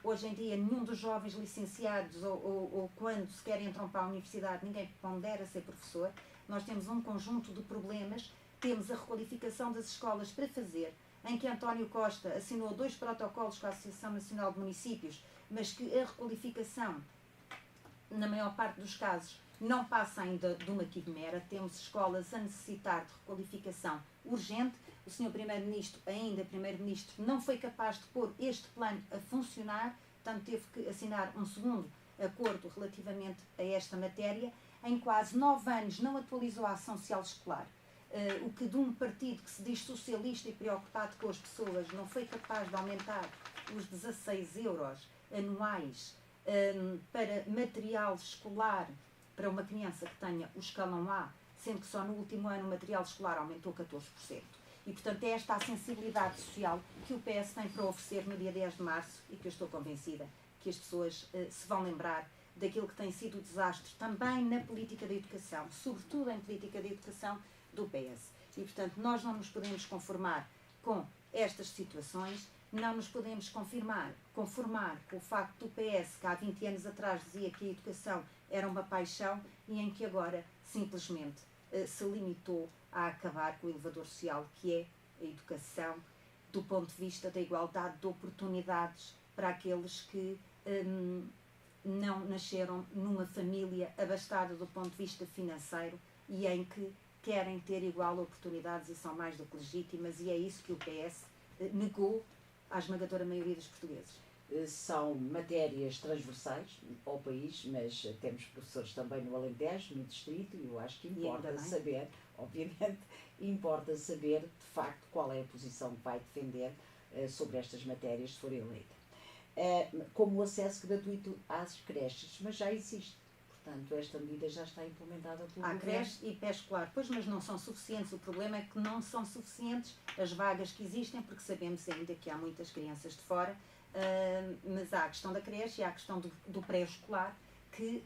Hoje em dia, nenhum dos jovens licenciados ou quando sequer entram para a universidade, ninguém pondera ser professor. Nós temos um conjunto de problemas, temos a requalificação das escolas para fazer, em que António Costa assinou 2 protocolos com a Associação Nacional de Municípios, mas que a requalificação, na maior parte dos casos, não passa ainda de uma quimera. Temos escolas a necessitar de requalificação urgente. O Sr. Primeiro-Ministro, ainda Primeiro-Ministro, não foi capaz de pôr este plano a funcionar, portanto teve que assinar um segundo acordo relativamente a esta matéria. Em quase 9 anos não atualizou a ação social escolar, o que de um partido que se diz socialista e preocupado com as pessoas não foi capaz de aumentar os 16 euros anuais para material escolar para uma criança que tenha o escalão A, sendo que só no último ano o material escolar aumentou 14%. E, portanto, é esta a sensibilidade social que o PS tem para oferecer no dia 10 de março e que eu estou convencida que as pessoas se vão lembrar daquilo que tem sido o desastre também na política da educação, sobretudo em política de educação do PS. E, portanto, nós não nos podemos conformar com estas situações, não nos podemos conformar com o facto do PS, que há 20 anos atrás dizia que a educação era uma paixão e em que agora simplesmente se limitou a acabar com o elevador social, que é a educação do ponto de vista da igualdade de oportunidades para aqueles que não nasceram numa família abastada do ponto de vista financeiro e em que querem ter igual oportunidades e são mais do que legítimas, e é isso que o PS negou à esmagadora maioria dos portugueses. São matérias transversais ao país, mas temos professores também no Alentejo, no Distrito, e eu acho que importa saber, obviamente, importa saber de facto qual é a posição que vai defender sobre estas matérias se for eleita. Como o acesso gratuito às creches, mas já existe. Portanto, esta medida já está implementada pelo governo. Há creche e pré-escolar, pois, mas não são suficientes. O problema é que não são suficientes as vagas que existem, porque sabemos ainda que há muitas crianças de fora, mas há a questão da creche e há a questão do pré-escolar, que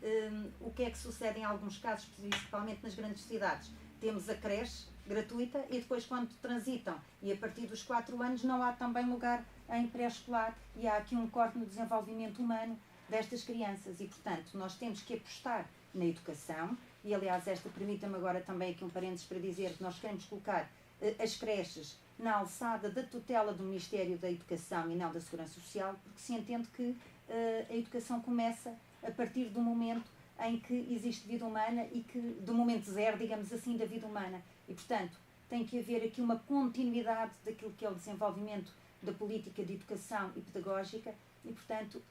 o que é que sucede em alguns casos, principalmente nas grandes cidades? Temos a creche gratuita e depois quando transitam e a partir dos 4 anos não há também lugar em pré-escolar e há aqui um corte no desenvolvimento humano. destas crianças. E, portanto, nós temos que apostar na educação. E, aliás, esta permita-me agora também aqui um parênteses para dizer que nós queremos colocar as creches na alçada da tutela do Ministério da Educação e não da Segurança Social, porque se entende que a educação começa a partir do momento em que existe vida humana e que, do momento zero, digamos assim, da vida humana. E, portanto, tem que haver aqui uma continuidade daquilo que é o desenvolvimento da política de educação e pedagógica e, portanto,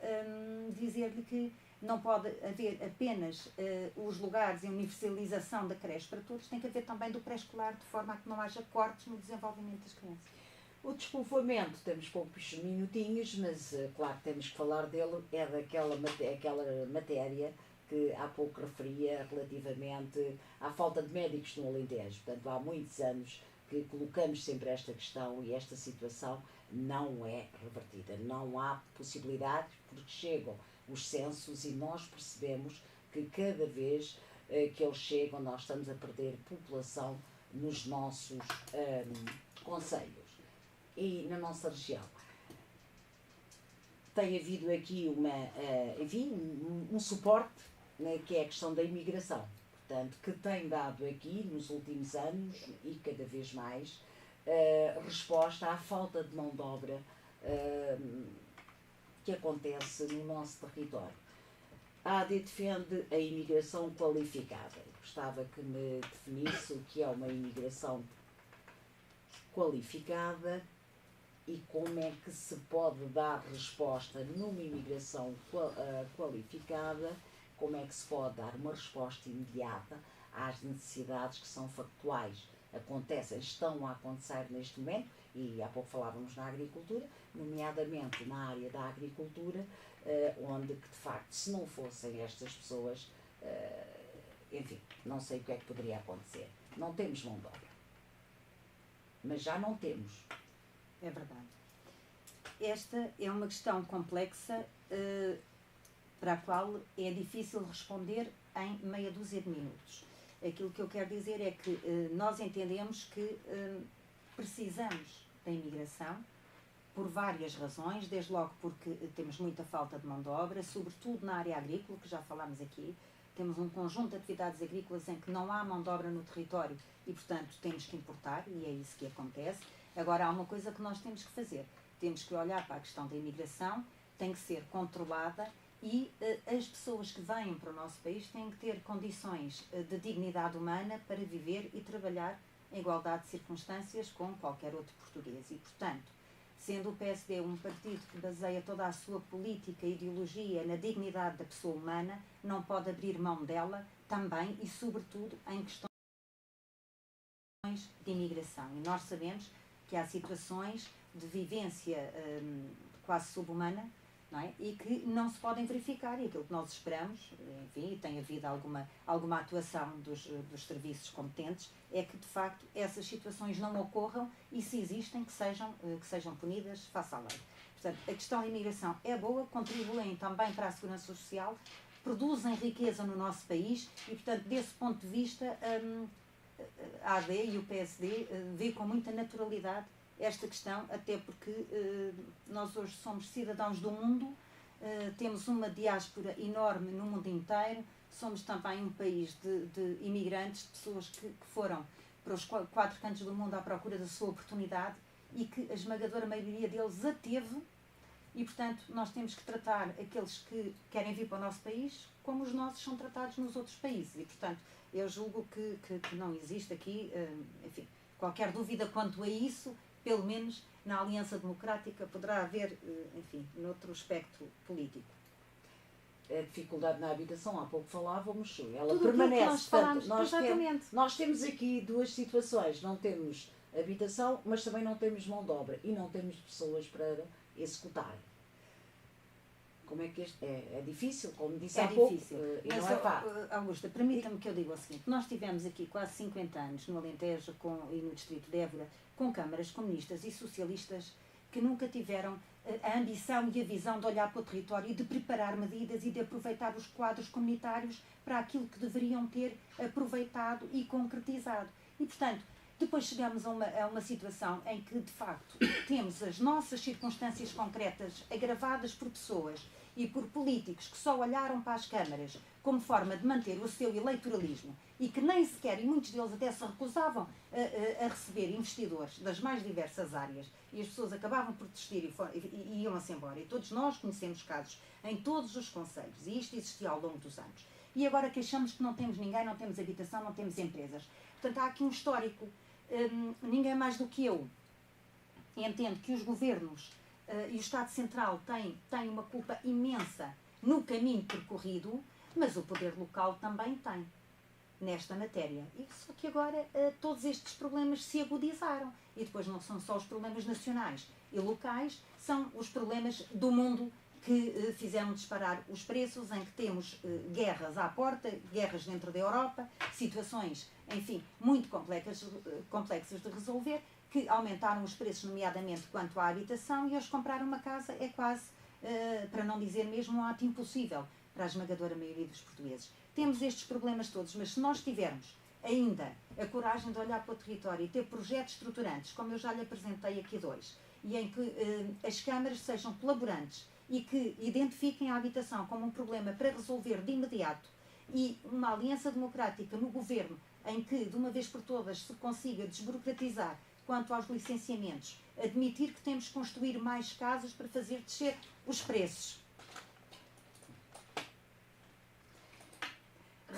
dizer-lhe que não pode haver apenas os lugares e a universalização da creche para todos, tem que haver também do pré-escolar, de forma a que não haja cortes no desenvolvimento das crianças. O despovoamento, temos poucos minutinhos, mas claro que temos que falar dele, é daquela aquela matéria que há pouco referia relativamente à falta de médicos no Alentejo. Portanto, há muitos anos que colocamos sempre esta questão e esta situação não é revertida. Não há possibilidade, porque chegam os censos e nós percebemos que cada vez que eles chegam nós estamos a perder população nos nossos concelhos e na nossa região. Tem havido aqui um suporte, né, que é a questão da imigração, portanto, que tem dado aqui nos últimos anos e cada vez mais resposta à falta de mão de obra que acontece no nosso território. A AD defende a imigração qualificada. Gostava que me definisse o que é uma imigração qualificada e como é que se pode dar resposta numa imigração qualificada, como é que se pode dar uma resposta imediata às necessidades que são factuais, estão a acontecer neste momento, e há pouco falávamos na agricultura, nomeadamente na área da agricultura, onde que de facto, se não fossem estas pessoas, enfim, não sei o que é que poderia acontecer. Não temos mão de obra, mas já não temos. É verdade. Esta é uma questão complexa para a qual é difícil responder em meia dúzia de minutos. Aquilo que eu quero dizer é que nós entendemos que precisamos da imigração por várias razões, desde logo porque temos muita falta de mão de obra, sobretudo na área agrícola, que já falámos aqui. Temos um conjunto de atividades agrícolas em que não há mão de obra no território e, portanto, temos que importar, e é isso que acontece. Agora, há uma coisa que nós temos que fazer. Temos que olhar para a questão da imigração, tem que ser controlada e as pessoas que vêm para o nosso país têm que ter condições de dignidade humana para viver e trabalhar em igualdade de circunstâncias com qualquer outro português. E, portanto, sendo o PSD um partido que baseia toda a sua política e ideologia na dignidade da pessoa humana, não pode abrir mão dela também e, sobretudo, em questões de imigração. E nós sabemos que há situações de vivência quase subhumana, não é? E que não se podem verificar, e aquilo que nós esperamos, enfim, e tem havido alguma atuação dos serviços competentes, é que de facto essas situações não ocorram e, se existem, que sejam punidas face à lei. Portanto, a questão da imigração é boa, contribuem também para a segurança social, produzem riqueza no nosso país e, portanto, desse ponto de vista, a AD e o PSD vê com muita naturalidade esta questão, até porque nós hoje somos cidadãos do mundo, temos uma diáspora enorme no mundo inteiro, somos também um país de imigrantes, de pessoas que foram para os quatro cantos do mundo à procura da sua oportunidade e que a esmagadora maioria deles a teve, e portanto nós temos que tratar aqueles que querem vir para o nosso país como os nossos são tratados nos outros países, e portanto eu julgo que não existe aqui, enfim, qualquer dúvida quanto a isso. Pelo menos na Aliança Democrática poderá haver, enfim, noutro aspecto político. A dificuldade na habitação, há pouco falávamos, ela tudo permanece. Nós falamos, nós temos aqui duas situações, não temos habitação, mas também não temos mão de obra e não temos pessoas para executar. Como é que é difícil, como disse há pouco, e mas, não é fácil. Augusta, permita-me que eu diga o seguinte, nós tivemos aqui quase 50 anos no Alentejo e no distrito de Évora, com câmaras comunistas e socialistas que nunca tiveram a ambição e a visão de olhar para o território e de preparar medidas e de aproveitar os quadros comunitários para aquilo que deveriam ter aproveitado e concretizado. E, portanto, depois chegamos a uma situação em que, de facto, temos as nossas circunstâncias concretas agravadas por pessoas e por políticos que só olharam para as câmaras como forma de manter o seu eleitoralismo e que nem sequer, e muitos deles até se recusavam a receber investidores das mais diversas áreas, e as pessoas acabavam por desistir e iam-se embora. E todos nós conhecemos casos em todos os concelhos, e isto existiu ao longo dos anos. E agora queixamos que não temos ninguém, não temos habitação, não temos empresas. Portanto, há aqui um histórico. Ninguém mais do que eu entende que os governos e o Estado Central têm uma culpa imensa no caminho percorrido, mas o poder local também tem nesta matéria. E só que agora todos estes problemas se agudizaram. E depois não são só os problemas nacionais e locais, são os problemas do mundo que fizeram disparar os preços, em que temos guerras à porta, guerras dentro da Europa, situações, enfim, muito complexas de resolver, que aumentaram os preços, nomeadamente quanto à habitação, e hoje comprar uma casa é quase, para não dizer mesmo, um ato impossível para a esmagadora maioria dos portugueses. Temos estes problemas todos, mas se nós tivermos ainda a coragem de olhar para o território e ter projetos estruturantes, como eu já lhe apresentei aqui dois, e em que as câmaras sejam colaborantes e que identifiquem a habitação como um problema para resolver de imediato, e uma aliança democrática no governo em que, de uma vez por todas, se consiga desburocratizar quanto aos licenciamentos, admitir que temos que construir mais casas para fazer descer os preços.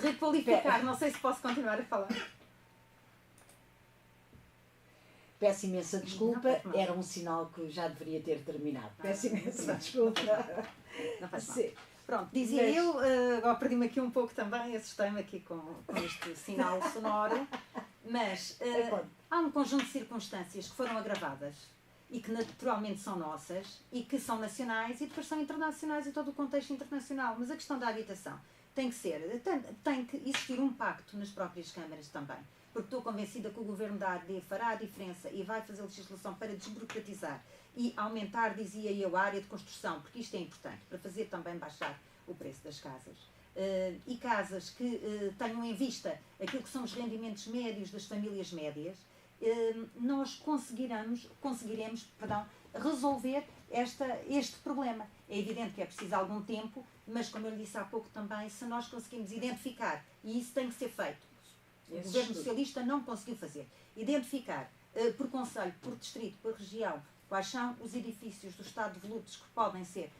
Requalificar, não sei se posso continuar a falar. Peço imensa desculpa, era um sinal que já deveria ter terminado. Peço imensa desculpa. Não faz mal. Pronto, dizia eu, agora perdi-me aqui um pouco também, assustei-me aqui com este sinal sonoro, mas há um conjunto de circunstâncias que foram agravadas e que naturalmente são nossas e que são nacionais e depois são internacionais e todo o contexto internacional, mas a questão da habitação tem que existir um pacto nas próprias câmaras também, porque estou convencida que o Governo da AD fará a diferença e vai fazer legislação para desburocratizar e aumentar, dizia eu, a área de construção, porque isto é importante, para fazer também baixar o preço das casas. E casas que tenham em vista aquilo que são os rendimentos médios das famílias médias, nós conseguiremos resolver este problema. É evidente que é preciso algum tempo, mas como eu lhe disse há pouco também, se nós conseguirmos identificar, e isso tem que ser feito, o Governo Socialista não conseguiu fazer, identificar por concelho, por distrito, por região, quais são os edifícios do estado de volutos que podem ser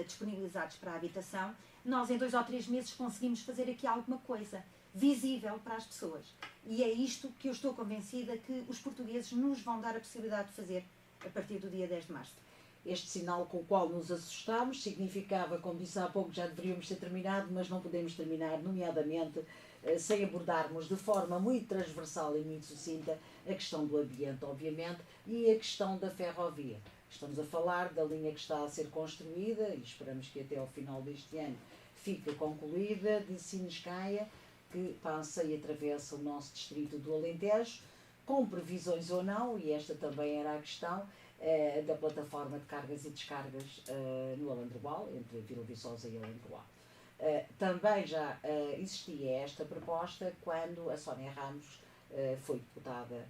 disponibilizados para a habitação, nós em 2 ou 3 meses conseguimos fazer aqui alguma coisa visível para as pessoas. E é isto que eu estou convencida que os portugueses nos vão dar a possibilidade de fazer a partir do dia 10 de março. Este sinal com o qual nos assustámos significava, como disse há pouco, já deveríamos ter terminado, mas não podemos terminar, nomeadamente, sem abordarmos de forma muito transversal e muito sucinta a questão do ambiente, obviamente, e a questão da ferrovia. Estamos a falar da linha que está a ser construída, e esperamos que até ao final deste ano fique concluída, de Sines-Caia, que passa e atravessa o nosso distrito do Alentejo, com previsões ou não, e esta também era a questão, da plataforma de cargas e descargas no Alandroal, entre Vila Viçosa e Alandroal. Também já existia esta proposta quando a Sónia Ramos foi deputada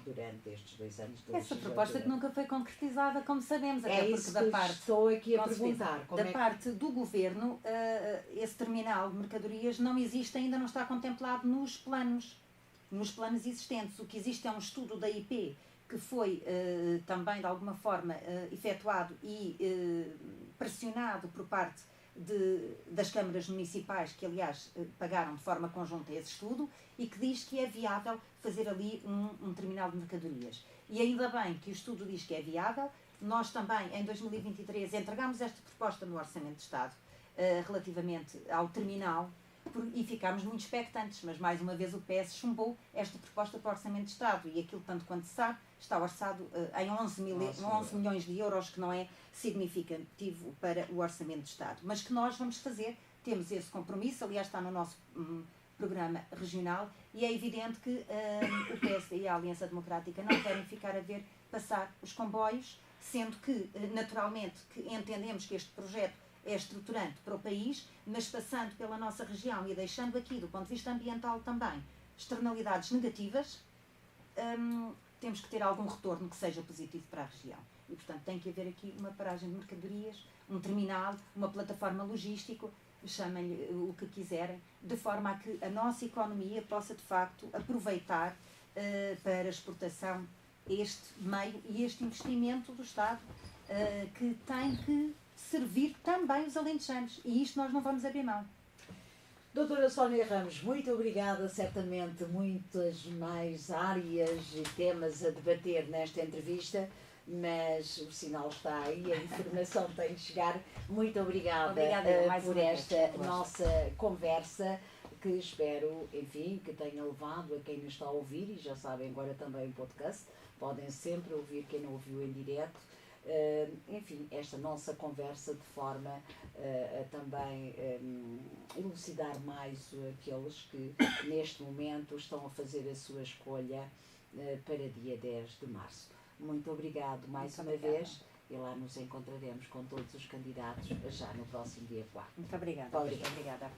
durante estes 2 anos de Essa proposta que nunca foi concretizada, como sabemos, até porque isso da parte, estou aqui a perguntar. Parte do Governo, esse terminal de mercadorias não existe ainda, não está contemplado nos planos existentes. O que existe é um estudo da IP que foi também de alguma forma efetuado e pressionado por parte das câmaras municipais, que aliás pagaram de forma conjunta esse estudo, e que diz que é viável fazer ali um terminal de mercadorias. E ainda bem que o estudo diz que é viável. Nós também, em 2023, entregámos esta proposta no Orçamento de Estado relativamente ao terminal, e ficámos muito expectantes, mas mais uma vez o PS chumbou esta proposta para o Orçamento de Estado, e aquilo, tanto quanto se sabe, está orçado em 11 milhões de euros, que não é significativo para o Orçamento de Estado, mas que nós vamos fazer, temos esse compromisso, aliás está no nosso programa regional, e é evidente que o PS e a Aliança Democrática não querem ficar a ver passar os comboios, sendo que, naturalmente, que entendemos que este projeto é estruturante para o país, mas passando pela nossa região e deixando aqui, do ponto de vista ambiental também, externalidades negativas, temos que ter algum retorno que seja positivo para a região. E, portanto, tem que haver aqui uma paragem de mercadorias, um terminal, uma plataforma logística, chamem-lhe o que quiserem, de forma a que a nossa economia possa, de facto, aproveitar para exportação este meio e este investimento do Estado, que tem que servir também os alentejanos. E isto nós não vamos abrir mão. Doutora Sónia Ramos, muito obrigada. Certamente muitas mais áreas e temas a debater nesta entrevista, mas o sinal está aí, a informação tem de chegar. Muito obrigada por esta nossa conversa, que espero, enfim, que tenha levado a quem nos está a ouvir, e já sabem agora também o podcast, podem sempre ouvir quem não ouviu em direto. Enfim, esta nossa conversa de forma a também elucidar mais aqueles que neste momento estão a fazer a sua escolha para dia 10 de março. Muito obrigado mais uma vez, e lá nos encontraremos com todos os candidatos já no próximo dia 4. Muito obrigada. Obrigada.